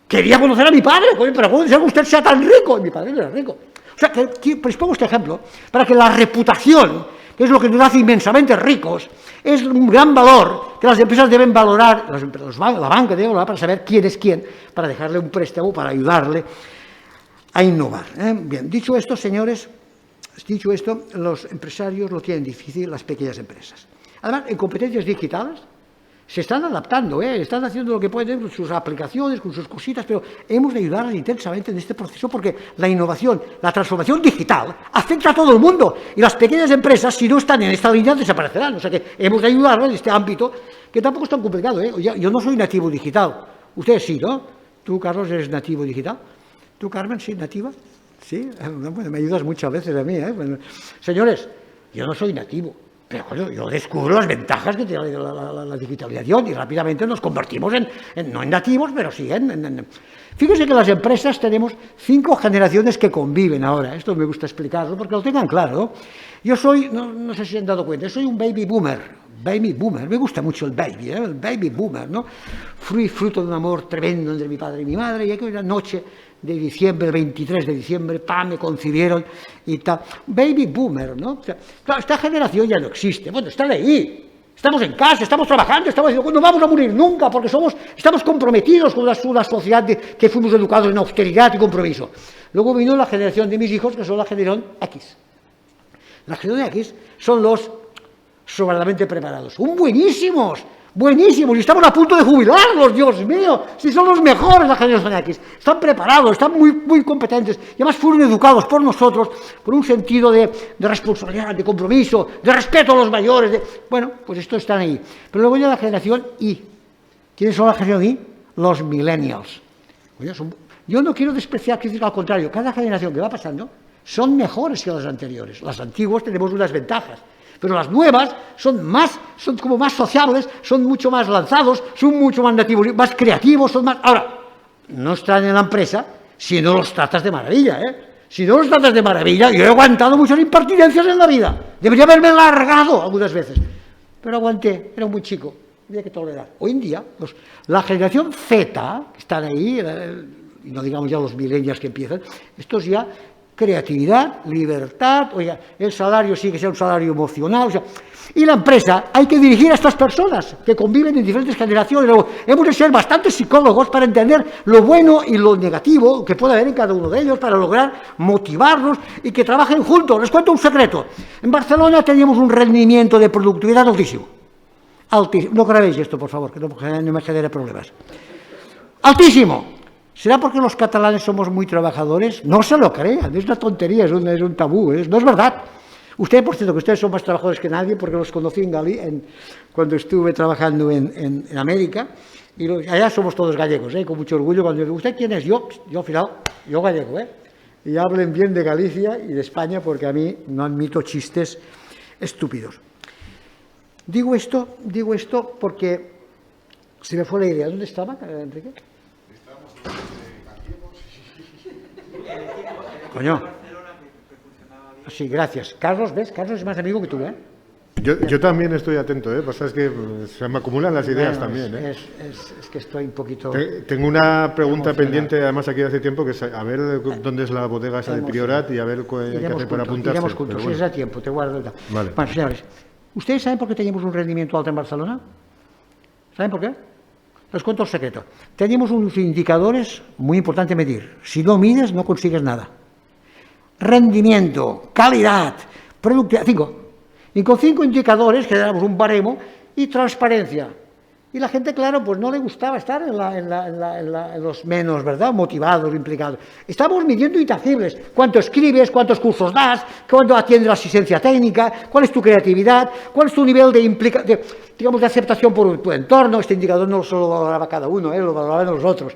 Quería conocer a mi padre, pero ¿cómo dice que usted sea tan rico? Y mi padre no era rico. O sea, pues pongo este ejemplo para que la reputación, que es lo que nos hace inmensamente ricos, es un gran valor que las empresas deben valorar, la banca debe valorar para saber quién es quién, para dejarle un préstamo, para ayudarle a innovar. Bien, dicho esto, señores, los empresarios lo tienen difícil, las pequeñas empresas. Además, en competencias digitales se están adaptando, están haciendo lo que pueden con sus aplicaciones, con sus cositas, pero hemos de ayudarles intensamente en este proceso porque la innovación, la transformación digital afecta a todo el mundo y las pequeñas empresas, si no están en esta línea, desaparecerán. O sea que hemos de ayudarles en este ámbito, que tampoco es tan complicado. Yo no soy nativo digital, ustedes sí, ¿no? Tú, Carlos, eres nativo digital. ¿Tú, Carmen, sí, nativa? Sí, bueno, me ayudas muchas veces a mí. Bueno, señores, yo no soy nativo. Pero bueno, yo descubro las ventajas que tiene la digitalización y rápidamente nos convertimos no en nativos, pero sí Fíjense que las empresas tenemos 5 generaciones que conviven ahora. Esto me gusta explicarlo porque lo tengan claro. Yo soy, no sé si se han dado cuenta, soy un baby boomer. Baby boomer, me gusta mucho el baby boomer, ¿no? Fui fruto de un amor tremendo entre mi padre y mi madre, y aquella noche de diciembre, el 23 de diciembre, me concibieron y tal. Baby boomer, ¿no? O sea, claro, esta generación ya no existe. Bueno, están ahí. Estamos en casa, estamos trabajando, no vamos a morir nunca porque estamos comprometidos con una sociedad que fuimos educados en austeridad y compromiso. Luego vino la generación de mis hijos, que son la generación X. La generación X son los sobradamente preparados. Son buenísimos, y estamos a punto de jubilarlos, Dios mío, si son los mejores la generación X. Están preparados, están muy competentes, y además fueron educados por nosotros, por un sentido de responsabilidad, de compromiso, de respeto a los mayores. Bueno, pues estos están ahí. Pero luego ya la generación Y. ¿Quiénes son la generación Y? Los millennials. Yo no quiero despreciar, al contrario, cada generación que va pasando son mejores que las anteriores. Las antiguas tenemos unas ventajas, pero las nuevas son como más sociables, son mucho más lanzados, son mucho más nativos, más creativos, son más... Ahora, no están en la empresa si no los tratas de maravilla, Si no los tratas de maravilla, yo he aguantado muchas impertinencias en la vida. Debería haberme largado algunas veces, pero aguanté, era muy chico, había que tolerar. Hoy en día, la generación Z, que están ahí, y no digamos ya los millennials que empiezan, estos ya... creatividad, libertad, oiga, el salario sí que sea un salario emocional, y la empresa hay que dirigir a estas personas que conviven en diferentes generaciones. Luego, hemos de ser bastantes psicólogos para entender lo bueno y lo negativo que puede haber en cada uno de ellos, para lograr motivarlos y que trabajen juntos. Les cuento un secreto. En Barcelona teníamos un rendimiento de productividad altísimo. No grabéis esto, por favor, que no me genere problemas. Altísimo. ¿Será porque los catalanes somos muy trabajadores? No se lo crean, es una tontería, es un tabú, no es verdad. Ustedes, por cierto, que ustedes son más trabajadores que nadie, porque los conocí cuando estuve trabajando en América, y allá somos todos gallegos, con mucho orgullo. Cuando digo, ¿usted quién es? Yo al final, yo gallego, Y hablen bien de Galicia y de España, porque a mí no admito chistes estúpidos. Digo esto porque se me fue la idea. ¿Dónde estaba, Enrique? Coño. Sí, gracias. Carlos, ¿ves? Carlos es más amigo que tú, Yo también estoy atento, Pasa es que se me acumulan las ideas también, Es que estoy un poquito... Tengo una pregunta pendiente, además, aquí hace tiempo, que es a ver dónde es la bodega esa de Priorat y a ver qué hay que hacer para apuntarse. Iremos juntos, si es a tiempo, te guardo. Vale. Bueno, señores, ¿ustedes saben por qué teníamos un rendimiento alto en Barcelona? ¿Saben por qué? Les cuento el secreto. Tenemos unos indicadores muy importantes a medir. Si no mides, no consigues nada. Rendimiento, calidad, productividad, 5. Y con 5 indicadores generamos un baremo y transparencia. Y la gente, claro, pues no le gustaba estar en los menos, ¿verdad?, motivados, implicados. Estamos midiendo intangibles. ¿Cuánto escribes? ¿Cuántos cursos das? ¿Cuánto atiende la asistencia técnica? ¿Cuál es tu creatividad? ¿Cuál es tu nivel de aceptación por tu entorno? Este indicador no solo lo valoraba cada uno, lo valoraban los otros.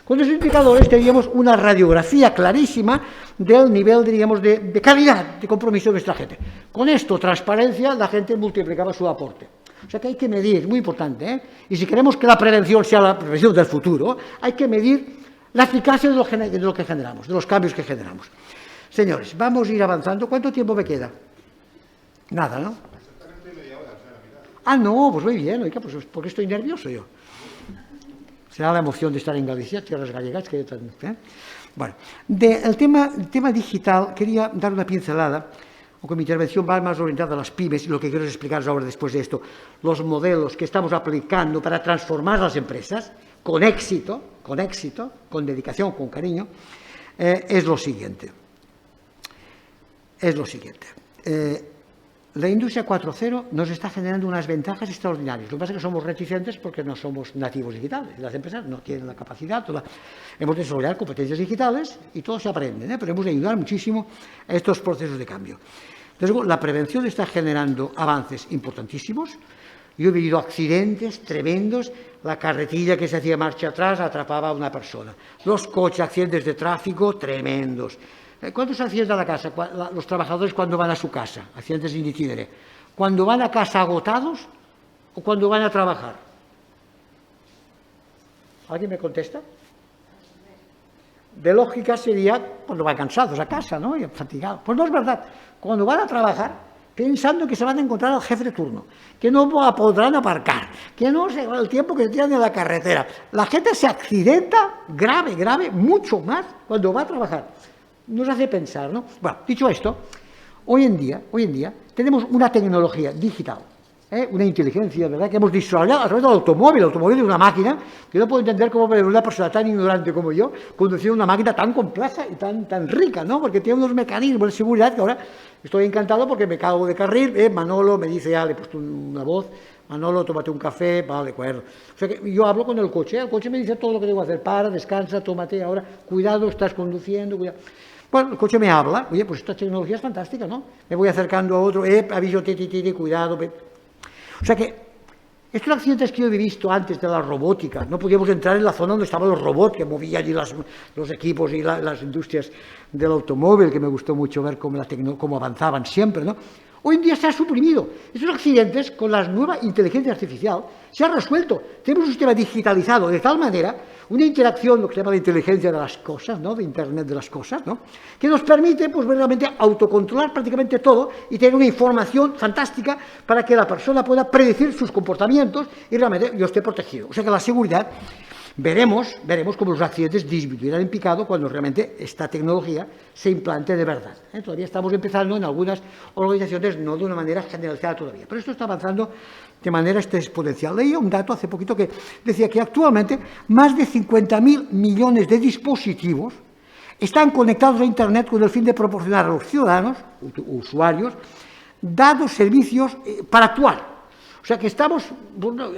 Con esos indicadores teníamos una radiografía clarísima del nivel, diríamos, de calidad, de compromiso de nuestra gente. Con esto, transparencia, la gente multiplicaba su aporte. O sea que hay que medir, muy importante, Y si queremos que la prevención sea la prevención del futuro, hay que medir la eficacia de lo que generamos, de los cambios que generamos. Señores, vamos a ir avanzando. ¿Cuánto tiempo me queda? Nada, ¿no? No, pues muy bien, oiga, pues porque estoy nervioso yo. Será la emoción de estar en Galicia, tierras gallegas, que yo también. Bueno, el tema digital, quería dar una pincelada, aunque mi intervención va más orientada a las pymes, y lo que quiero es explicaros ahora, después de esto, los modelos que estamos aplicando para transformar las empresas, con éxito, con dedicación, con cariño, es lo siguiente. la industria 4.0 nos está generando unas ventajas extraordinarias. Lo que pasa es que somos reticentes porque no somos nativos digitales. Las empresas no tienen la capacidad. Hemos de desarrollar competencias digitales y todo se aprende, pero hemos de ayudar muchísimo a estos procesos de cambio. Entonces, la prevención está generando avances importantísimos. Yo he vivido accidentes tremendos. La carretilla que se hacía marcha atrás atrapaba a una persona. Los coches, accidentes de tráfico tremendos. ¿Cuántos accidentes a la casa? Los trabajadores cuando van a su casa, accidentes in itinere. ¿Cuando van a casa agotados o cuando van a trabajar? ¿Alguien me contesta? De lógica sería cuando van cansados a casa, ¿no? Y fatigados. Pues no es verdad. Cuando van a trabajar, pensando que se van a encontrar al jefe de turno, que no podrán aparcar, que no se el tiempo que se tiran en la carretera. La gente se accidenta grave, mucho más cuando va a trabajar. Nos hace pensar, ¿no? Bueno, dicho esto, hoy en día tenemos una tecnología digital, una inteligencia, ¿verdad?, que hemos desarrollado a través del automóvil. El automóvil es una máquina que no puedo entender cómo una persona tan ignorante como yo conducir una máquina tan compleja y tan rica, ¿no? Porque tiene unos mecanismos de seguridad que ahora estoy encantado porque me cago de carril, Manolo me dice, le he puesto una voz, Manolo, tómate un café, vale, de acuerdo. O sea que yo hablo con el coche me dice todo lo que debo hacer, para, descansa, tómate ahora, cuidado, estás conduciendo, cuidado. Bueno, el coche me habla, oye, pues esta tecnología es fantástica, ¿no? Me voy acercando a otro, aviso, cuidado. O sea que estos accidentes que yo he visto antes de la robótica, no podíamos entrar en la zona donde estaban los robots, que movían allí los equipos y las industrias del automóvil, que me gustó mucho ver cómo avanzaban siempre, ¿no? Hoy en día se ha suprimido. Estos accidentes, con la nueva inteligencia artificial, se han resuelto. Tenemos un sistema digitalizado de tal manera, una interacción, lo que se llama la inteligencia de las cosas, ¿no?, de Internet de las cosas, ¿no?, que nos permite, pues, realmente autocontrolar prácticamente todo y tener una información fantástica para que la persona pueda predecir sus comportamientos y realmente yo esté protegido. O sea que la seguridad, veremos cómo los accidentes disminuirán en picado cuando realmente esta tecnología se implante de verdad. Todavía estamos empezando en algunas organizaciones, no de una manera generalizada todavía, pero esto está avanzando de manera exponencial. Leía un dato hace poquito que decía que actualmente más de 50.000 millones de dispositivos están conectados a Internet con el fin de proporcionar a los ciudadanos, usuarios, datos, servicios para actuar. O sea que estamos,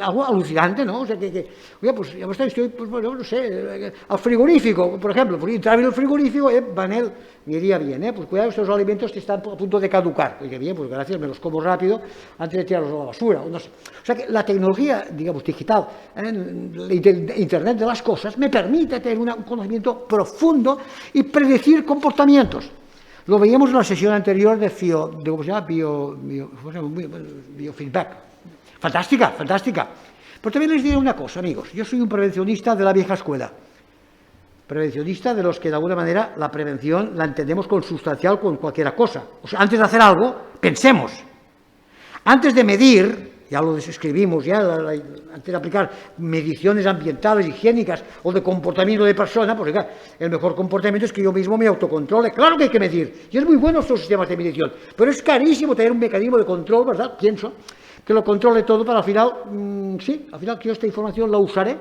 algo alucinante, ¿no? O sea que oye, pues ya estoy, pues bueno, no sé, al frigorífico, por ejemplo, porque entrar en el frigorífico, Vanel, me iría bien, pues cuidado, estos alimentos que están a punto de caducar. Oye, bien, pues gracias, me los como rápido antes de tirarlos a la basura, no sé. O sea que la tecnología, digamos, digital, Internet de las cosas, me permite tener un conocimiento profundo y predecir comportamientos. Lo veíamos en la sesión anterior de ¿cómo se llama? Biofeedback. Fantástica. Pero también les diré una cosa, amigos. Yo soy un prevencionista de la vieja escuela. Prevencionista de los que, de alguna manera, la prevención la entendemos consustancial con cualquier cosa. O sea, antes de hacer algo, pensemos. Antes de medir, ya lo describimos, antes de aplicar mediciones ambientales, higiénicas o de comportamiento de persona, pues claro, el mejor comportamiento es que yo mismo me autocontrole. Claro que hay que medir. Y es muy bueno estos sistemas de medición. Pero es carísimo tener un mecanismo de control, ¿verdad? Pienso que lo controle todo para al final, al final que yo esta información la usaré.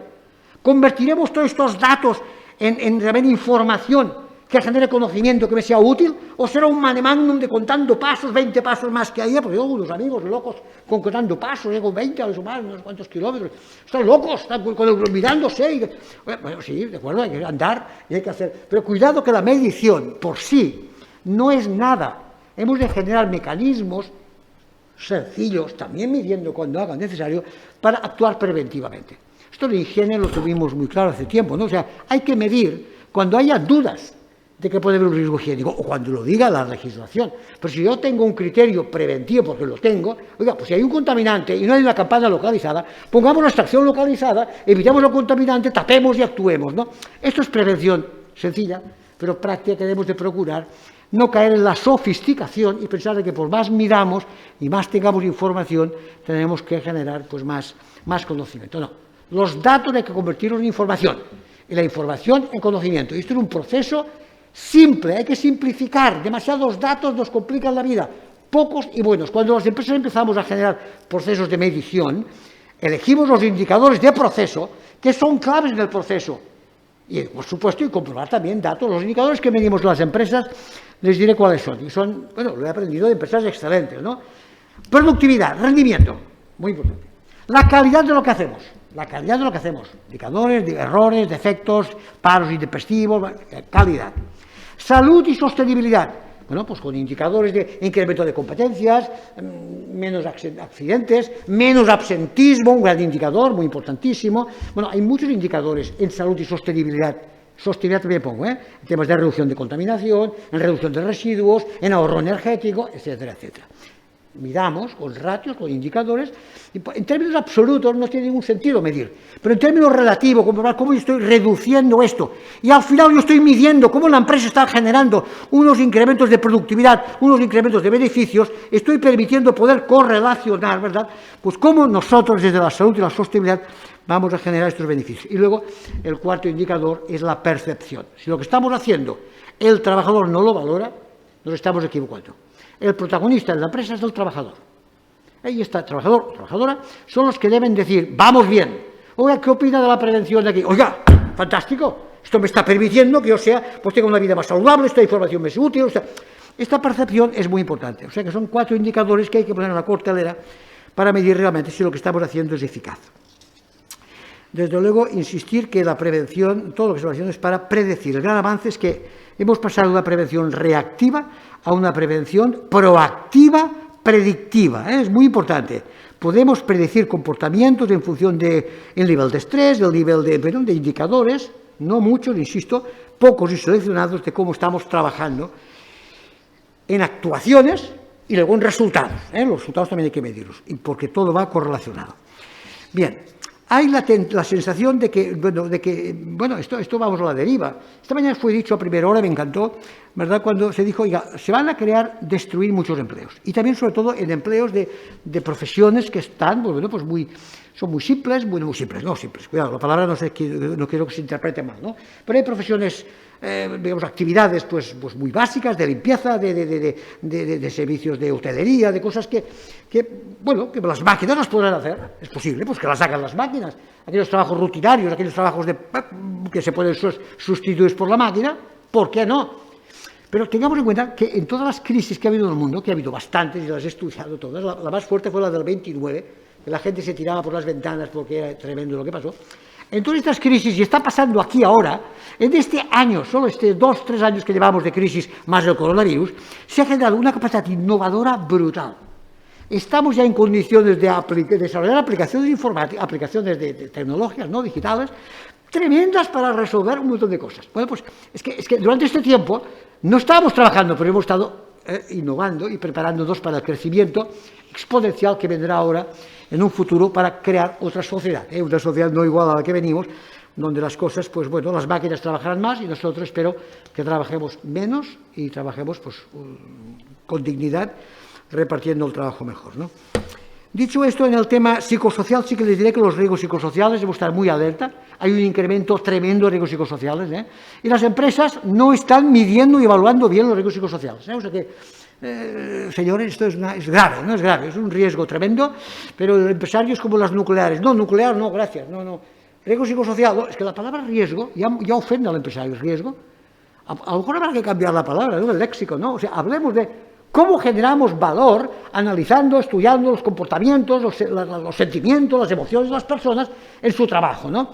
Convertiremos todos estos datos en realmente información que genere conocimiento que me sea útil, o será un mare magnum de contando pasos, 20 pasos más que ayer, porque yo, unos amigos locos contando pasos, con 20 a los humanos, unos cuantos kilómetros, están locos, están mirándose, bueno, sí, de acuerdo, hay que andar y hay que hacer, pero cuidado que la medición por sí no es nada, hemos de generar mecanismos sencillos, también midiendo cuando haga necesario, para actuar preventivamente. Esto de higiene lo tuvimos muy claro hace tiempo, ¿no? O sea, hay que medir cuando haya dudas de que puede haber un riesgo higiénico, o cuando lo diga la legislación. Pero si yo tengo un criterio preventivo, porque lo tengo, oiga, pues si hay un contaminante y no hay una campana localizada, pongamos la extracción localizada, evitemos el contaminante, tapemos y actuemos, ¿no? Esto es prevención sencilla, pero práctica que debemos de procurar no caer en la sofisticación y pensar de que por más miramos y más tengamos información, tenemos que generar pues más conocimiento. No, los datos hay que convertirlos en información, y la información en conocimiento. Y esto es un proceso simple, hay que simplificar. Demasiados datos nos complican la vida, pocos y buenos. Cuando las empresas empezamos a generar procesos de medición, elegimos los indicadores de proceso que son claves en el proceso. Y, por supuesto, y comprobar también datos. Los indicadores que medimos las empresas, les diré cuáles son. Y son, bueno, lo he aprendido de empresas excelentes, ¿no? Productividad, rendimiento, muy importante. La calidad de lo que hacemos. La calidad de lo que hacemos. Indicadores, errores, defectos, paros intempestivos, calidad. Salud y sostenibilidad. Bueno, pues con indicadores de incremento de competencias, menos accidentes, menos absentismo, un gran indicador, muy importantísimo. Bueno, hay muchos indicadores en salud y sostenibilidad. Sostenibilidad también pongo, en temas de reducción de contaminación, en reducción de residuos, en ahorro energético, etcétera, etcétera. Miramos con ratios, con indicadores, y en términos absolutos no tiene ningún sentido medir, pero en términos relativos, comprobar cómo yo estoy reduciendo esto, y al final yo estoy midiendo cómo la empresa está generando unos incrementos de productividad, unos incrementos de beneficios, estoy permitiendo poder correlacionar, ¿verdad? Pues cómo nosotros desde la salud y la sostenibilidad vamos a generar estos beneficios. Y luego el cuarto indicador es la percepción. Si lo que estamos haciendo el trabajador no lo valora, nos estamos equivocando. El protagonista de la empresa es el trabajador. Ahí está, trabajador o trabajadora, son los que deben decir, vamos bien. Oiga, ¿qué opina de la prevención de aquí? Oiga, fantástico, esto me está permitiendo que yo pues tenga una vida más saludable, esta información me es útil. Esta percepción es muy importante. O sea que son 4 indicadores que hay que poner en la cortelera para medir realmente si lo que estamos haciendo es eficaz. Desde luego, insistir que la prevención, todo lo que estamos haciendo es para predecir. El gran avance es que hemos pasado de una prevención reactiva a una prevención proactiva, predictiva. Es muy importante. Podemos predecir comportamientos en función del nivel de estrés, del nivel de indicadores, no muchos, insisto, pocos y seleccionados de cómo estamos trabajando en actuaciones y luego en resultados. Los resultados también hay que medirlos, porque todo va correlacionado. Bien. Hay la sensación de que, esto vamos a la deriva. Esta mañana fue dicho a primera hora, me encantó, ¿verdad?, cuando se dijo, oiga, se van a destruir muchos empleos. Y también, sobre todo, en empleos de profesiones que están, son muy simples, no simples, cuidado, la palabra no quiero que se interprete mal, ¿no? Pero hay profesiones, actividades pues muy básicas, de limpieza, de servicios de hotelería, de cosas que las máquinas las podrán hacer, es posible, pues que las hagan las máquinas, aquellos trabajos rutinarios, aquellos trabajos que se pueden sustituir por la máquina, ¿por qué no? Pero tengamos en cuenta que en todas las crisis que ha habido en el mundo, que ha habido bastantes y las he estudiado todas, la más fuerte fue la del 29, que la gente se tiraba por las ventanas porque era tremendo lo que pasó. En todas estas crisis, y está pasando aquí ahora, en este año, solo 2-3 años que llevamos de crisis más el coronavirus, se ha generado una capacidad innovadora brutal. Estamos ya en condiciones de desarrollar aplicaciones informáticas, aplicaciones de tecnologías no digitales, tremendas para resolver un montón de cosas. Bueno, pues es que durante este tiempo no estábamos trabajando, pero hemos estado innovando y preparándonos para el crecimiento exponencial que vendrá ahora en un futuro para crear otra sociedad, una sociedad no igual a la que venimos, donde las cosas, las máquinas trabajarán más y nosotros espero que trabajemos menos y trabajemos con dignidad, repartiendo el trabajo mejor, ¿no? Dicho esto, en el tema psicosocial sí que les diré que los riesgos psicosociales debemos estar muy alerta, hay un incremento tremendo de riesgos psicosociales, y las empresas no están midiendo y evaluando bien los riesgos psicosociales, O sea que, señores, esto es grave, no es grave, es un riesgo tremendo, pero el empresario es como las nucleares, no, nuclear no, gracias, no, riesgo psicosocial, es que la palabra riesgo ya ofende al empresario, riesgo, a lo mejor habrá que cambiar la palabra, ¿no?, el léxico, ¿no? O sea, hablemos de cómo generamos valor analizando, estudiando los comportamientos, los sentimientos, las emociones de las personas en su trabajo, ¿no?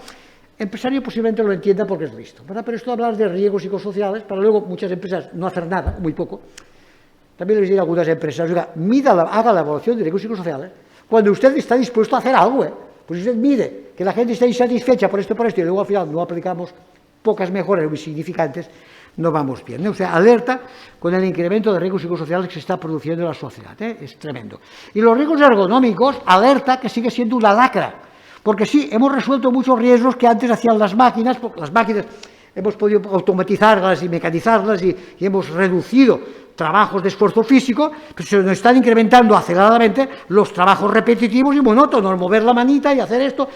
El empresario posiblemente lo entienda porque es listo, ¿verdad? Pero esto de hablar de riesgos psicosociales, para luego muchas empresas no hacer nada, muy poco. También les digo a algunas empresas, oiga, haga la evaluación de riesgos psicosociales cuando usted está dispuesto a hacer algo, Pues usted mide que la gente está insatisfecha por esto y luego al final no aplicamos pocas mejoras muy significantes, no vamos bien, ¿no? O sea, alerta con el incremento de riesgos psicosociales que se está produciendo en la sociedad, es tremendo. Y los riesgos ergonómicos, alerta que sigue siendo una lacra, porque sí, hemos resuelto muchos riesgos que antes hacían las máquinas, porque las máquinas hemos podido automatizarlas y mecanizarlas y hemos reducido trabajos de esfuerzo físico, pero se nos están incrementando aceleradamente los trabajos repetitivos y monótonos, mover la manita y hacer esto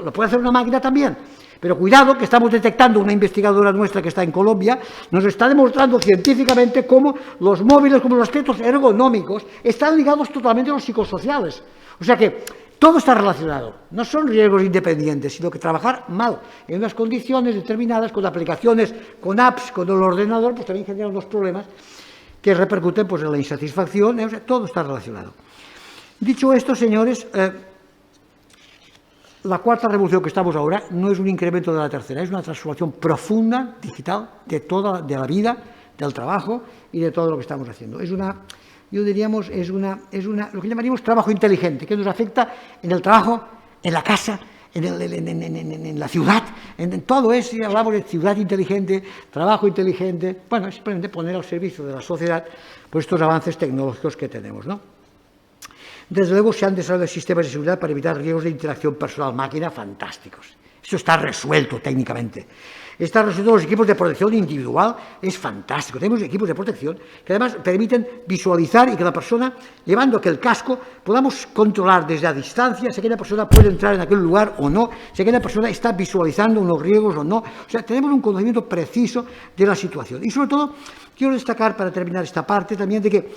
lo puede hacer una máquina también. Pero cuidado, que estamos detectando, una investigadora nuestra que está en Colombia, nos está demostrando científicamente cómo los móviles, como los aspectos ergonómicos, están ligados totalmente a los psicosociales. O sea que todo está relacionado, no son riesgos independientes, sino que trabajar mal en unas condiciones determinadas, con aplicaciones, con apps, con el ordenador, pues también genera unos problemas que repercuten en la insatisfacción, o sea, todo está relacionado. Dicho esto, señores, la cuarta revolución que estamos ahora no es un incremento de la tercera, es una transformación profunda, digital, de la vida, del trabajo y de todo lo que estamos haciendo. Es una, yo diríamos, es lo que llamaríamos trabajo inteligente, que nos afecta en el trabajo, en la casa, en la ciudad, en todo eso. Hablamos de ciudad inteligente, trabajo inteligente. Bueno, es simplemente poner al servicio de la sociedad pues estos avances tecnológicos que tenemos, ¿no? Desde luego se han desarrollado sistemas de seguridad para evitar riesgos de interacción personal-máquina fantásticos. Esto está resuelto técnicamente. Está resuelto los equipos de protección individual, es fantástico. Tenemos equipos de protección que además permiten visualizar y que la persona, llevando aquel casco, podamos controlar desde a distancia si aquella persona puede entrar en aquel lugar o no, si aquella persona está visualizando unos riesgos o no. O sea, tenemos un conocimiento preciso de la situación. Y sobre todo, quiero destacar para terminar esta parte también de que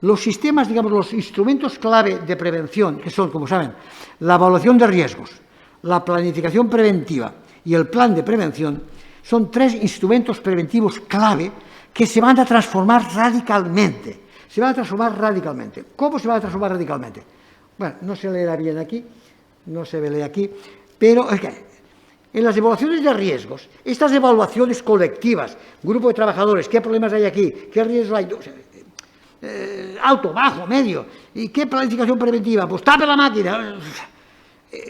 los sistemas, digamos, los instrumentos clave de prevención, que son, como saben, la evaluación de riesgos, la planificación preventiva y el plan de prevención, son tres instrumentos preventivos clave que se van a transformar radicalmente. Se van a transformar radicalmente. ¿Cómo se van a transformar radicalmente? Bueno, no se leerá bien aquí, no se lee aquí, pero en las evaluaciones de riesgos, estas evaluaciones colectivas, grupo de trabajadores, ¿qué problemas hay aquí? ¿Qué riesgos hay? Alto, bajo, medio. ¿Y qué planificación preventiva? Pues tape la máquina.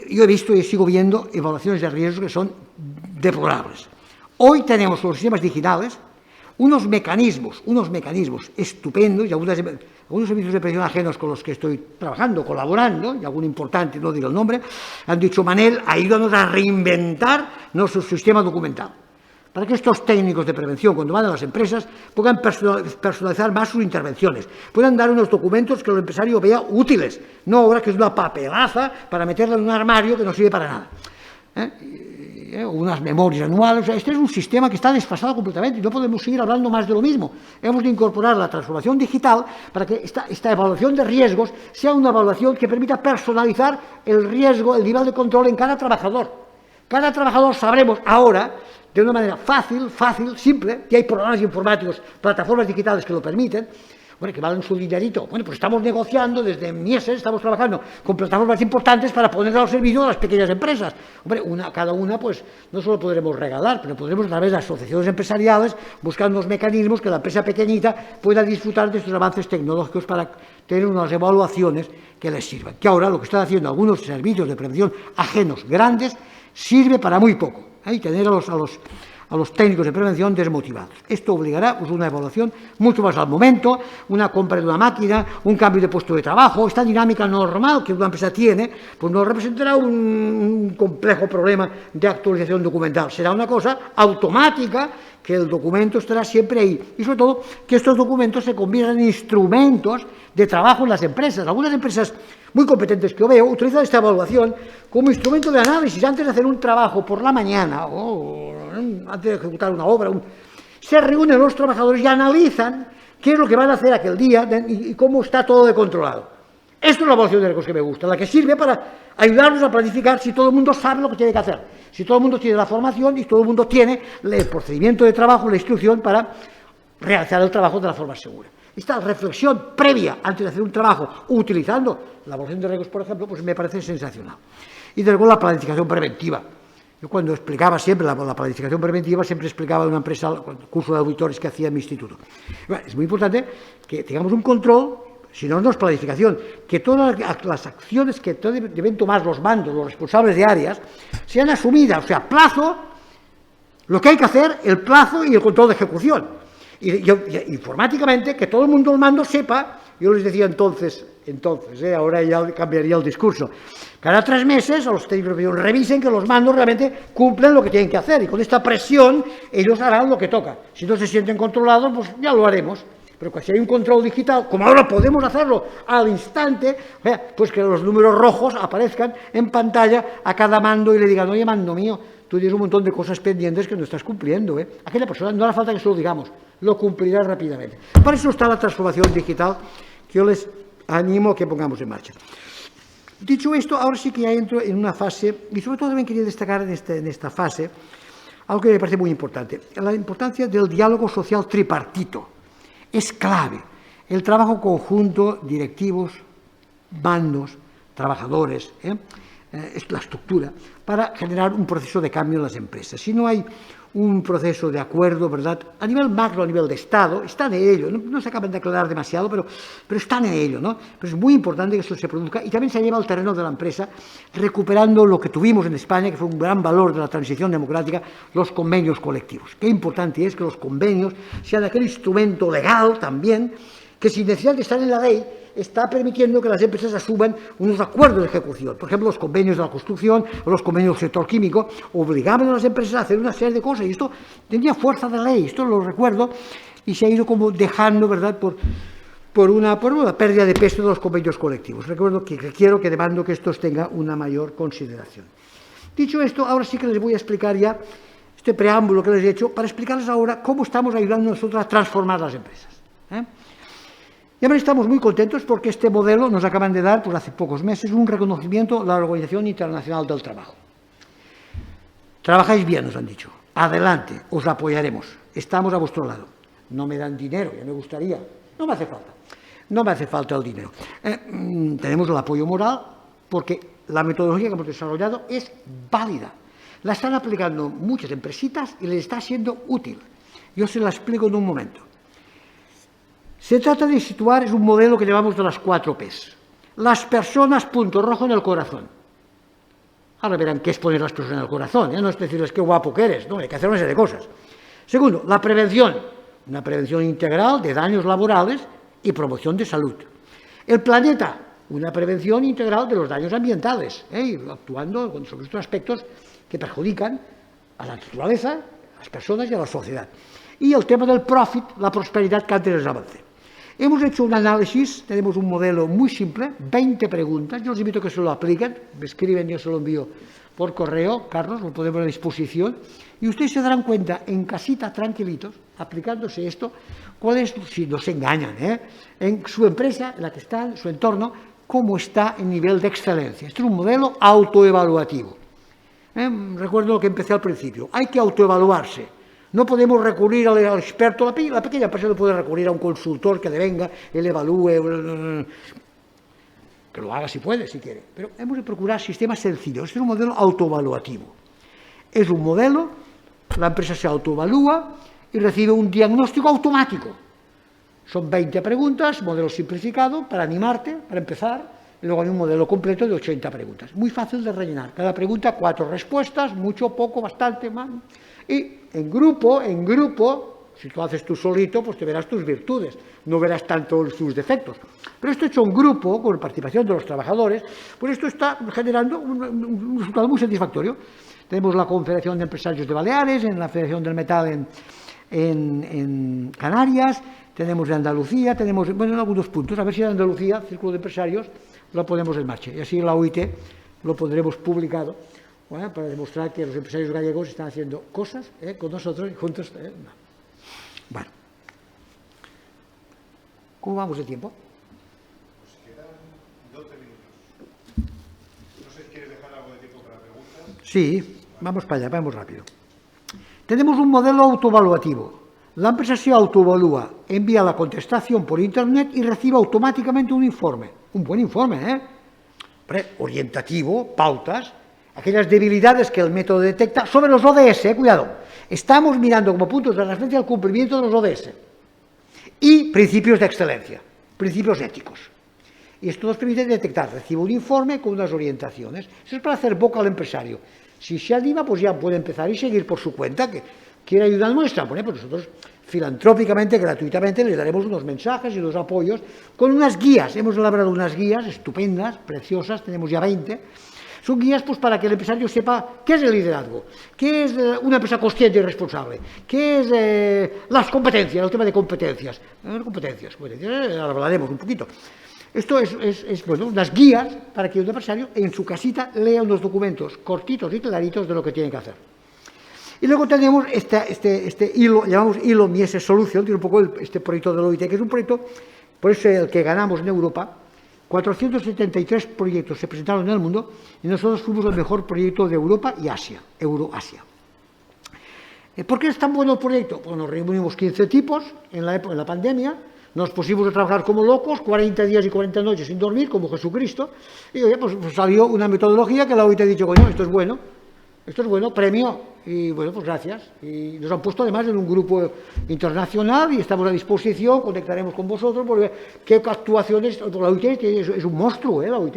Yo he visto y sigo viendo evaluaciones de riesgos que son deplorables. Hoy tenemos los sistemas digitales unos mecanismos estupendos y algunos servicios de prevención ajenos con los que estoy trabajando, colaborando, y algún importante, no digo el nombre, han dicho: Manel, ayúdanos a reinventar nuestro sistema documental, para que estos técnicos de prevención, cuando van a las empresas, puedan personalizar más sus intervenciones, puedan dar unos documentos que el empresario vea útiles, no ahora que es una papelaza para meterla en un armario que no sirve para nada. Unas memorias anuales. O sea, este es un sistema que está desfasado completamente y no podemos seguir hablando más de lo mismo. Hemos de incorporar la transformación digital para que esta evaluación de riesgos sea una evaluación que permita personalizar el riesgo, el nivel de control en cada trabajador. Cada trabajador sabremos ahora, de una manera fácil, simple, que hay programas informáticos, plataformas digitales que lo permiten, bueno, que valen su dinerito. Bueno, pues estamos negociando desde meses, estamos trabajando con plataformas importantes para ponerlas al servicio de las pequeñas empresas. Hombre, cada una, pues, no solo podremos regalar, pero podremos a través de asociaciones empresariales buscar unos mecanismos que la empresa pequeñita pueda disfrutar de estos avances tecnológicos para tener unas evaluaciones que les sirvan. Que ahora lo que están haciendo algunos servicios de prevención ajenos grandes sirve para muy poco. Y tener a los técnicos de prevención desmotivados. Esto obligará pues, una evaluación mucho más al momento, una compra de una máquina, un cambio de puesto de trabajo. Esta dinámica normal que una empresa tiene, pues no representará un complejo problema de actualización documental. Será una cosa automática, que el documento estará siempre ahí. Y sobre todo, que estos documentos se conviertan en instrumentos de trabajo en las empresas. Algunas empresas muy competentes que yo veo utilizan esta evaluación como instrumento de análisis. Antes de hacer un trabajo por la mañana o antes de ejecutar una obra, se reúnen los trabajadores y analizan qué es lo que van a hacer aquel día y cómo está todo de controlado. Esto es la evaluación de riesgos que me gusta, la que sirve para ayudarnos a planificar si todo el mundo sabe lo que tiene que hacer, si todo el mundo tiene la formación y todo el mundo tiene el procedimiento de trabajo, la instrucción para realizar el trabajo de la forma segura. Esta reflexión previa antes de hacer un trabajo, utilizando la evaluación de riesgos, por ejemplo, pues me parece sensacional. Y luego la planificación preventiva. Yo cuando explicaba siempre la planificación preventiva, siempre explicaba en una empresa, el curso de auditores que hacía en mi instituto. Bueno, es muy importante que tengamos un control, si no es planificación, que todas las acciones que deben tomar los mandos, los responsables de áreas, sean asumidas, o sea, plazo, lo que hay que hacer, el plazo y el control de ejecución. Y informáticamente, que todo el mundo al mando sepa. Yo les decía entonces, ahora ya cambiaría el discurso, cada 3 meses a los técnicos revisen que los mandos realmente cumplen lo que tienen que hacer, y con esta presión ellos harán lo que toca. Si no se sienten controlados, pues ya lo haremos. Pero si hay un control digital, como ahora podemos hacerlo al instante, pues que los números rojos aparezcan en pantalla a cada mando y le digan: oye, mando mío, tú tienes un montón de cosas pendientes que no estás cumpliendo. Aquella persona no hará falta que se lo digamos, lo cumplirá rápidamente. Para eso está la transformación digital, que yo les animo a que pongamos en marcha. Dicho esto, ahora sí que ya entro en una fase, y sobre todo también quería destacar en esta fase algo que me parece muy importante: la importancia del diálogo social tripartito. Es clave el trabajo conjunto, directivos, mandos, trabajadores, es la estructura, para generar un proceso de cambio en las empresas. Si no hay un proceso de acuerdo, ¿verdad? A nivel macro, a nivel de Estado, están en ello, no se acaban de aclarar demasiado, pero están en ello, ¿no? Pero es muy importante que eso se produzca y también se lleva al terreno de la empresa, recuperando lo que tuvimos en España, que fue un gran valor de la transición democrática, los convenios colectivos. Qué importante es que los convenios sean aquel instrumento legal también, que sin necesidad de estar en la ley, está permitiendo que las empresas asuman unos acuerdos de ejecución. Por ejemplo, los convenios de la construcción o los convenios del sector químico obligaban a las empresas a hacer una serie de cosas y esto tenía fuerza de ley, esto lo recuerdo, y se ha ido como dejando, ¿verdad?, por una pérdida de peso de los convenios colectivos. Recuerdo que quiero que demando que esto tenga una mayor consideración. Dicho esto, ahora sí que les voy a explicar ya este preámbulo que les he hecho para explicarles ahora cómo estamos ayudando nosotros a transformar las empresas. Y ahora estamos muy contentos porque este modelo nos acaban de dar, pues hace pocos meses, un reconocimiento de la Organización Internacional del Trabajo. Trabajáis bien, nos han dicho. Adelante, os apoyaremos. Estamos a vuestro lado. No me dan dinero, ya me gustaría. No me hace falta. No me hace falta el dinero. Tenemos el apoyo moral porque la metodología que hemos desarrollado es válida. La están aplicando muchas empresitas y les está siendo útil. Yo se la explico en un momento. Se trata de situar, es un modelo que llamamos de las 4 Ps. Las personas, punto rojo en el corazón. Ahora verán qué es poner las personas en el corazón, no es decirles qué guapo que eres, no, hay que hacer una serie de cosas. Segundo, la prevención, una prevención integral de daños laborales y promoción de salud. El planeta, una prevención integral de los daños ambientales, actuando sobre estos aspectos que perjudican a la naturaleza, a las personas y a la sociedad. Y el tema del profit, la prosperidad que antes les avancé. Hemos hecho un análisis, tenemos un modelo muy simple, 20 preguntas, yo os invito a que se lo apliquen, me escriben, yo se lo envío por correo, Carlos, lo podemos a disposición, y ustedes se darán cuenta en casita, tranquilitos, aplicándose esto, cuál es, si no se engañan, en su empresa, en la que está, en su entorno, cómo está el nivel de excelencia. Este es un modelo autoevaluativo. Recuerdo lo que empecé al principio, hay que autoevaluarse. No podemos recurrir al experto, la pequeña empresa no puede recurrir a un consultor que le venga, él evalúe, que lo haga si puede, si quiere. Pero hemos de procurar sistemas sencillos. Este es un modelo autoevaluativo. Es un modelo, la empresa se autoevalúa y recibe un diagnóstico automático. Son 20 preguntas, modelo simplificado, para animarte, para empezar, y luego hay un modelo completo de 80 preguntas. Muy fácil de rellenar. Cada pregunta, 4 respuestas, mucho, poco, bastante, más. Y en grupo, si tú haces tú solito, pues te verás tus virtudes, no verás tanto sus defectos. Pero esto hecho en grupo, con participación de los trabajadores, pues esto está generando un resultado muy satisfactorio. Tenemos la Confederación de Empresarios de Baleares, en la Federación del Metal en Canarias, tenemos de Andalucía, tenemos, bueno, en algunos puntos, a ver si en Andalucía, Círculo de Empresarios, lo ponemos en marcha. Y así en la OIT lo pondremos publicado. Bueno, para demostrar que los empresarios gallegos están haciendo cosas con nosotros y juntos. No. Bueno, ¿cómo vamos de tiempo? Pues quedan 12 minutos. No sé si quieres dejar algo de tiempo para preguntas. Sí, vamos para allá, vamos rápido. Tenemos un modelo autoevaluativo. La empresa se autoevalúa, envía la contestación por internet y recibe automáticamente un informe. Un buen informe, orientativo, pautas, aquellas debilidades que el método detecta sobre los ODS, cuidado. Estamos mirando como puntos de referencia el cumplimiento de los ODS y principios de excelencia, principios éticos. Y esto nos permite detectar, recibe un informe con unas orientaciones. Eso es para hacer boca al empresario. Si se anima, pues ya puede empezar y seguir por su cuenta, que quiere ayudar nuestra. Bueno, pues nosotros filantrópicamente, gratuitamente, les daremos unos mensajes y unos apoyos con unas guías. Hemos elaborado unas guías estupendas, preciosas, tenemos ya 20. Son guías pues, para que el empresario sepa qué es el liderazgo, qué es una empresa consciente y responsable, qué es las competencias, el tema de competencias. Competencias, hablaremos un poquito. Esto es bueno, unas guías para que un empresario en su casita lea unos documentos cortitos y claritos de lo que tiene que hacer. Y luego tenemos este hilo, llamamos hilo Miese Solución, tiene un poco este proyecto de la OIT, que es un proyecto, por eso el que ganamos en Europa. 473 proyectos se presentaron en el mundo y nosotros fuimos el mejor proyecto de Europa y Asia, Euroasia. ¿Por qué es tan bueno el proyecto? Pues nos reunimos 15 tipos en la pandemia, nos pusimos a trabajar como locos, 40 días y 40 noches sin dormir, como Jesucristo, y oye, pues salió una metodología que la OIT ha dicho, coño, esto es bueno, premio, y bueno, pues gracias. Y nos han puesto además en un grupo internacional y estamos a disposición, conectaremos con vosotros, porque qué actuaciones, la OIT es un monstruo, la OIT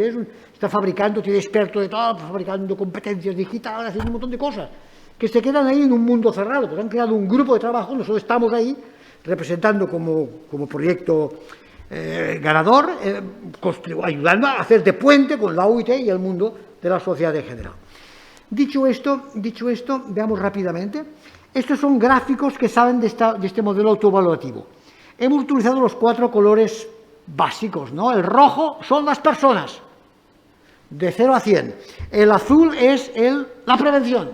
está fabricando, tiene expertos de todo, fabricando competencias digitales, haciendo un montón de cosas, que se quedan ahí en un mundo cerrado, pues han creado un grupo de trabajo, nosotros estamos ahí, representando como proyecto ganador, ayudando a hacer de puente con la OIT y el mundo de la sociedad en general. Dicho esto, veamos rápidamente. Estos son gráficos que salen de este modelo autoevaluativo. Hemos utilizado los 4 colores básicos, ¿no? El rojo son las personas, de 0 a 100. El azul es la prevención.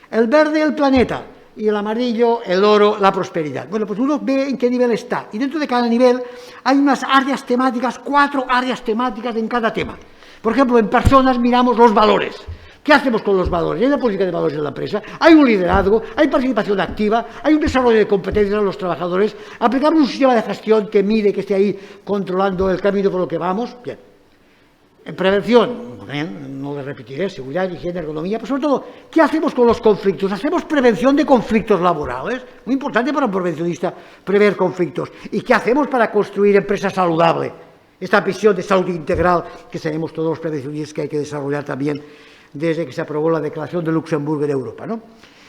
El verde, el planeta. Y el amarillo, el oro, la prosperidad. Bueno, pues uno ve en qué nivel está. Y dentro de cada nivel hay unas áreas temáticas, 4 áreas temáticas en cada tema. Por ejemplo, en personas miramos los valores. ¿Qué hacemos con los valores? Hay una política de valores en la empresa, hay un liderazgo, hay participación activa, hay un desarrollo de competencias a los trabajadores, aplicamos un sistema de gestión que mide, que esté ahí controlando el camino por lo que vamos. Bien. En prevención, bien, no le repetiré, seguridad, higiene, ergonomía, pero sobre todo, ¿qué hacemos con los conflictos? Hacemos prevención de conflictos laborales, muy importante para un prevencionista prever conflictos. ¿Y qué hacemos para construir empresa saludable? Esta visión de salud integral que sabemos todos los prevencionistas que hay que desarrollar también desde que se aprobó la Declaración de Luxemburgo de Europa, ¿no?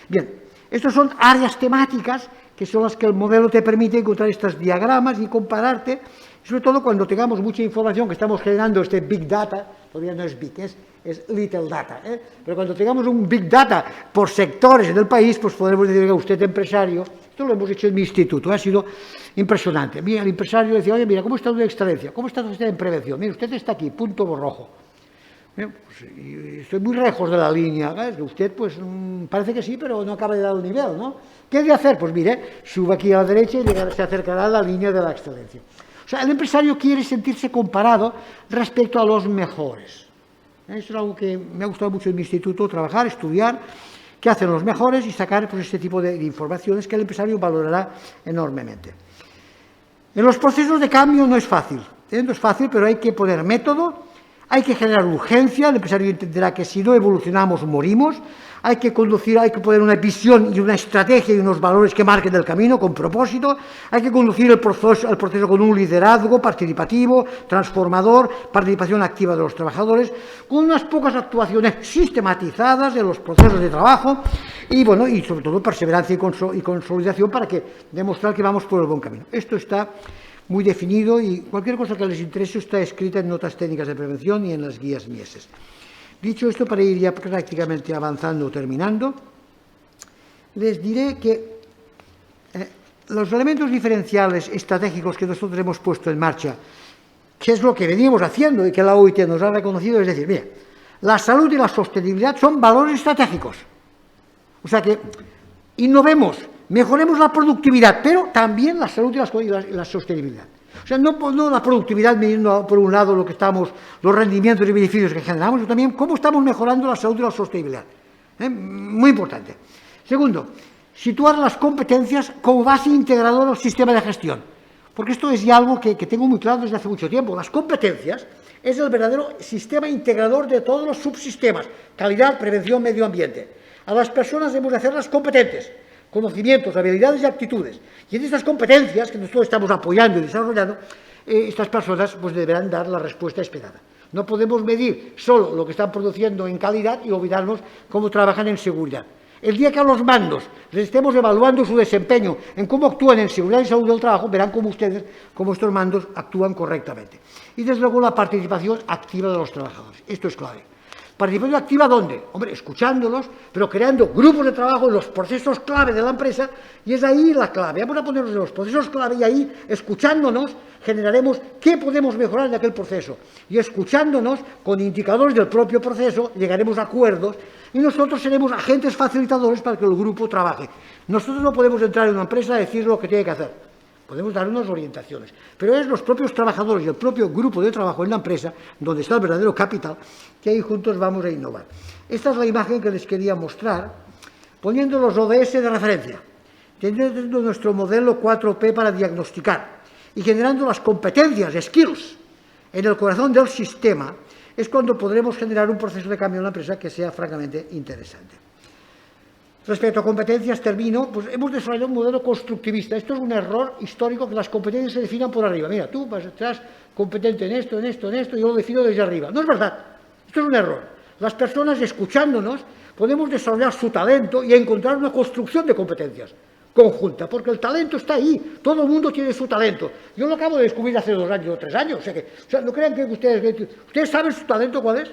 Bien, estas son áreas temáticas que son las que el modelo te permite encontrar estos diagramas y compararte, sobre todo cuando tengamos mucha información que estamos generando este Big Data, todavía no es Big, es Little Data, pero cuando tengamos un Big Data por sectores en el país, pues podremos decir que usted empresario, esto lo hemos hecho en mi instituto, ha sido impresionante. Mira, el empresario decía, oye, mira, ¿cómo está usted en excelencia? ¿Cómo está usted en prevención? Mira, usted está aquí, punto rojo. Pues, estoy muy lejos de la línea, ¿ves? Usted pues parece que sí, pero no acaba de dar el nivel, ¿no? ¿Qué hay de hacer? Pues mire, sube aquí a la derecha y se acercará a la línea de la excelencia. O sea, el empresario quiere sentirse comparado respecto a los mejores. Eso es algo que me ha gustado mucho en mi instituto, trabajar, estudiar, qué hacen los mejores y sacar pues, este tipo de informaciones que el empresario valorará enormemente. En los procesos de cambio no es fácil, no es fácil, pero hay que poner método. Hay que generar urgencia, el empresario entenderá que si no evolucionamos morimos, hay que poner una visión y una estrategia y unos valores que marquen el camino con propósito, hay que conducir el proceso con un liderazgo participativo, transformador, participación activa de los trabajadores, con unas pocas actuaciones sistematizadas en los procesos de trabajo y, bueno, y sobre todo perseverancia y consolidación para demostrar que vamos por el buen camino. Esto está muy definido y cualquier cosa que les interese está escrita en notas técnicas de prevención y en las guías MIESES. Dicho esto, para ir ya prácticamente avanzando o terminando, les diré que los elementos diferenciales estratégicos que nosotros hemos puesto en marcha, que es lo que veníamos haciendo y que la OIT nos ha reconocido, es decir, mira, la salud y la sostenibilidad son valores estratégicos. O sea que innovemos, mejoremos la productividad, pero también la salud y la sostenibilidad. O sea, no la productividad midiendo por un lado los rendimientos y beneficios que generamos, sino también cómo estamos mejorando la salud y la sostenibilidad. Muy importante. Segundo, situar las competencias como base integradora del sistema de gestión. Porque esto es ya algo que tengo muy claro desde hace mucho tiempo. Las competencias es el verdadero sistema integrador de todos los subsistemas. Calidad, prevención, medio ambiente. A las personas debemos de hacerlas competentes. Conocimientos, habilidades y actitudes. Y en estas competencias que nosotros estamos apoyando y desarrollando, estas personas pues deberán dar la respuesta esperada. No podemos medir solo lo que están produciendo en calidad y olvidarnos cómo trabajan en seguridad. El día que a los mandos les estemos evaluando su desempeño en cómo actúan en seguridad y salud del trabajo, verán cómo estos mandos actúan correctamente. Y desde luego la participación activa de los trabajadores. Esto es clave. ¿Participación activa dónde? Hombre, escuchándolos, pero creando grupos de trabajo en los procesos clave de la empresa, y es ahí la clave. Vamos a ponernos en los procesos clave y ahí, escuchándonos, generaremos qué podemos mejorar en aquel proceso. Y escuchándonos, con indicadores del propio proceso, llegaremos a acuerdos y nosotros seremos agentes facilitadores para que el grupo trabaje. Nosotros no podemos entrar en una empresa y decir lo que tiene que hacer. Podemos dar unas orientaciones, pero es los propios trabajadores y el propio grupo de trabajo en la empresa, donde está el verdadero capital, que ahí juntos vamos a innovar. Esta es la imagen que les quería mostrar, poniendo los ODS de referencia, teniendo nuestro modelo 4P para diagnosticar. y generando las competencias, skills, en el corazón del sistema, es cuando podremos generar un proceso de cambio en la empresa que sea francamente interesante. Respecto a competencias, termino, pues hemos desarrollado un modelo constructivista. Esto es un error histórico, que las competencias se definan por arriba. Mira, tú serás competente en esto, en esto, en esto, y yo lo defino desde arriba. No es verdad. Esto es un error. Las personas, escuchándonos, podemos desarrollar su talento y encontrar una construcción de competencias conjunta, porque el talento está ahí. Todo el mundo tiene su talento. Yo lo acabo de descubrir hace 2 años o 3 años. O sea, no crean que ustedes saben su talento cuál es.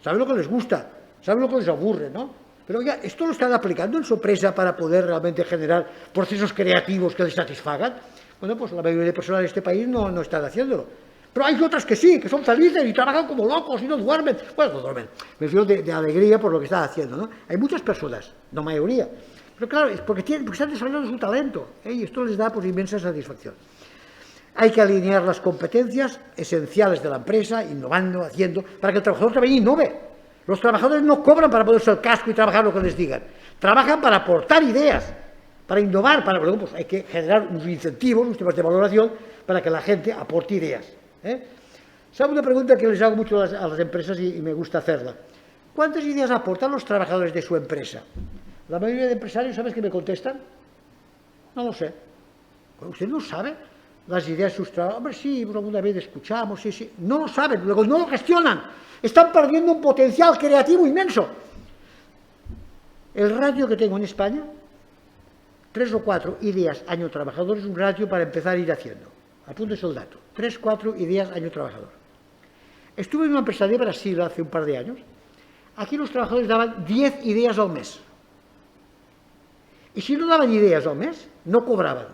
Saben lo que les gusta, saben lo que les aburre, ¿no? Pero ya, esto lo están aplicando en su empresa para poder realmente generar procesos creativos que les satisfagan. Bueno, pues la mayoría de personas de este país no están haciéndolo. Pero hay otras que sí, que son felices y trabajan como locos y no duermen. Bueno, no duermen. Me refiero de alegría por lo que están haciendo, ¿no? Hay muchas personas, no mayoría. Pero claro, es porque están desarrollando su talento, y esto les da pues inmensa satisfacción. Hay que alinear las competencias esenciales de la empresa, innovando, haciendo, para que el trabajador también innove. Los trabajadores no cobran para ponerse el casco y trabajar lo que les digan. Trabajan para aportar ideas, para innovar, bueno, pues hay que generar unos incentivos, unos temas de valoración, para que la gente aporte ideas. ¿Sabe una pregunta que les hago mucho a las empresas y me gusta hacerla? ¿Cuántas ideas aportan los trabajadores de su empresa? La mayoría de empresarios, ¿sabes qué me contestan? No lo sé. ¿Usted no sabe las ideas de sus trabajadores? Hombre, sí, alguna vez escuchamos, sí. No lo saben, luego no lo gestionan. Están perdiendo un potencial creativo inmenso. El ratio que tengo en España, 3 o 4 ideas año trabajador, es un ratio para empezar a ir haciendo. Apúntese el dato. 3 o 4 ideas año trabajador. Estuve en una empresa de Brasil hace un par de años. Aquí los trabajadores daban 10 ideas al mes. Y si no daban ideas al mes, no cobraban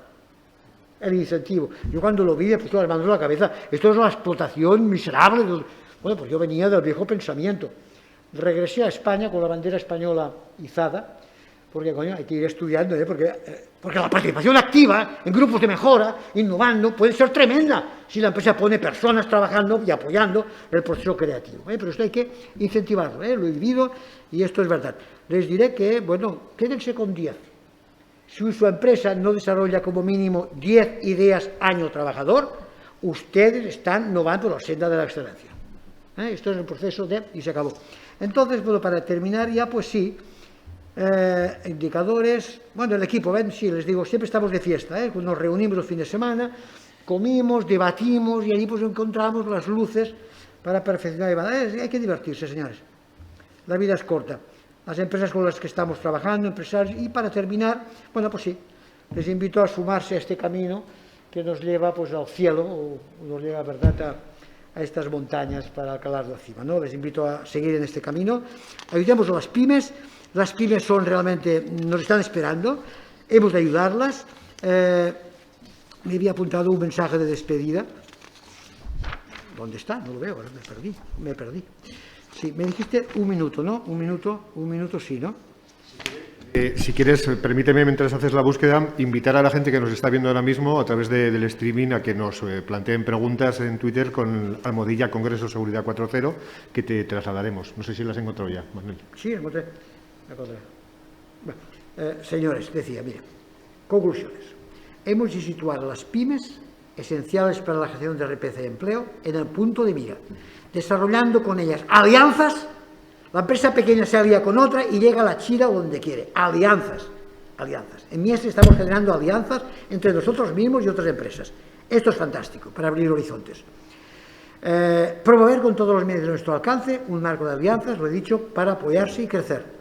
el incentivo. Yo cuando lo vi, pues las manos en la cabeza. Esto es una explotación miserable. Bueno, pues yo venía del viejo pensamiento. Regresé a España con la bandera española izada, porque, coño, hay que ir estudiando, porque la participación activa en grupos de mejora, innovando, puede ser tremenda si la empresa pone personas trabajando y apoyando el proceso creativo. Pero esto hay que incentivarlo, lo he vivido y esto es verdad. Les diré que, bueno, quédense con 10. Si su empresa no desarrolla como mínimo 10 ideas año trabajador, ustedes no van por la senda de la excelencia. Esto es el proceso y se acabó. Entonces, bueno, para terminar ya, pues sí, indicadores, bueno, el equipo, ¿ven? Sí, les digo, siempre estamos de fiesta, nos reunimos los fines de semana, comimos, debatimos y allí pues encontramos las luces para perfeccionar. Hay que divertirse, señores. La vida es corta. Las empresas con las que estamos trabajando, empresarios, y para terminar, bueno, pues sí, les invito a sumarse a este camino que nos lleva pues al cielo, o nos lleva, ¿verdad?, a estas montañas para alcanzar la cima, ¿no? Les invito a seguir en este camino. Ayudemos a las pymes son realmente, nos están esperando, hemos de ayudarlas. Me había apuntado un mensaje de despedida. ¿Dónde está? No lo veo, ahora me perdí. Sí, me dijiste 1 minuto, ¿no? Un minuto sí, ¿no? Si quieres, permíteme, mientras haces la búsqueda, invitar a la gente que nos está viendo ahora mismo a través del streaming a que nos planteen preguntas en Twitter con almohadilla Congreso Seguridad 4.0, que te trasladaremos. No sé si las has encontrado ya, Manuel. Sí, encontré. Bueno, señores, decía, mire, conclusiones. Hemos de situar a las pymes, esenciales para la gestión de riqueza y empleo, en el punto de mira, desarrollando con ellas alianzas. La empresa pequeña se alía con otra y llega a la China donde quiere. Alianzas. En Mies estamos generando alianzas entre nosotros mismos y otras empresas. Esto es fantástico para abrir horizontes. Promover con todos los medios de nuestro alcance un marco de alianzas, lo he dicho, para apoyarse y crecer.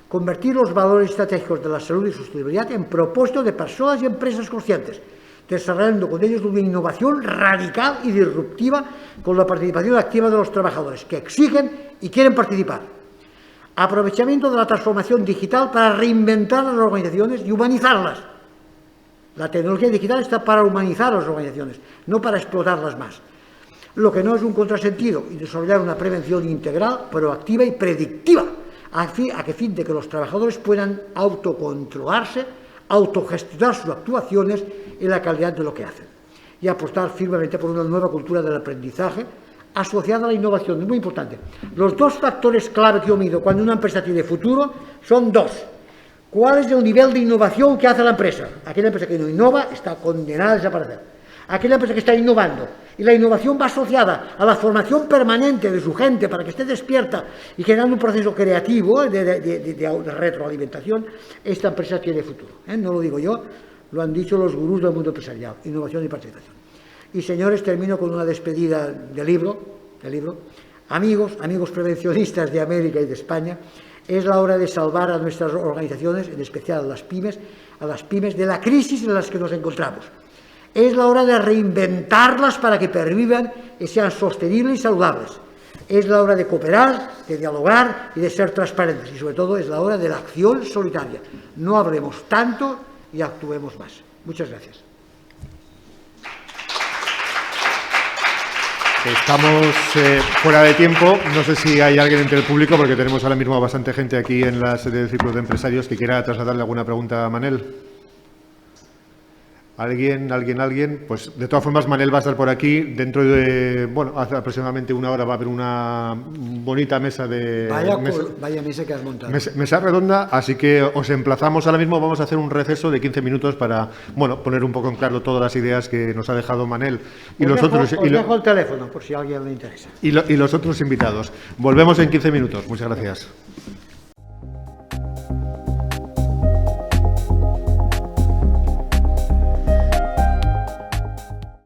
Convertir los valores estratégicos de la salud y sostenibilidad en propósito de personas y empresas conscientes, desarrollando con ellos una innovación radical y disruptiva con la participación activa de los trabajadores que exigen y quieren participar. Aprovechamiento de la transformación digital para reinventar las organizaciones y humanizarlas. La tecnología digital está para humanizar las organizaciones, no para explotarlas más. Lo que no es un contrasentido, y desarrollar una prevención integral, proactiva y predictiva, a fin de que los trabajadores puedan autocontrolarse, autogestionar sus actuaciones y la calidad de lo que hacen. Y apostar firmemente por una nueva cultura del aprendizaje asociada a la innovación. Es muy importante. Los 2 factores clave que yo mido cuando una empresa tiene futuro son 2. ¿Cuál es el nivel de innovación que hace la empresa? Aquella empresa que no innova está condenada a desaparecer. aquella empresa que está innovando, y la innovación va asociada a la formación permanente de su gente para que esté despierta y generando un proceso creativo de retroalimentación, esta empresa tiene futuro. No lo digo yo, lo han dicho los gurús del mundo empresarial, innovación y participación. Y señores, termino con una despedida de libro. Amigos prevencionistas de América y de España, es la hora de salvar a nuestras organizaciones, en especial a las pymes, de la crisis en la que nos encontramos. Es la hora de reinventarlas para que pervivan y sean sostenibles y saludables. Es la hora de cooperar, de dialogar y de ser transparentes. Y sobre todo es la hora de la acción solitaria. No hablemos tanto y actuemos más. Muchas gracias. Estamos fuera de tiempo. No sé si hay alguien entre el público, porque tenemos ahora mismo bastante gente aquí en la sede del Círculo de Empresarios que quiera trasladarle alguna pregunta a Manel. ¿Alguien? Pues de todas formas, Manel va a estar por aquí. Dentro de, hace aproximadamente una hora va a haber una bonita mesa de... Vaya mesa que has montado. Mesa redonda, así que os emplazamos. Ahora mismo vamos a hacer un receso de 15 minutos para, poner un poco en claro todas las ideas que nos ha dejado Manel. Y os dejo el teléfono, por si a alguien le interesa. Y los otros invitados. Volvemos en 15 minutos. Muchas gracias.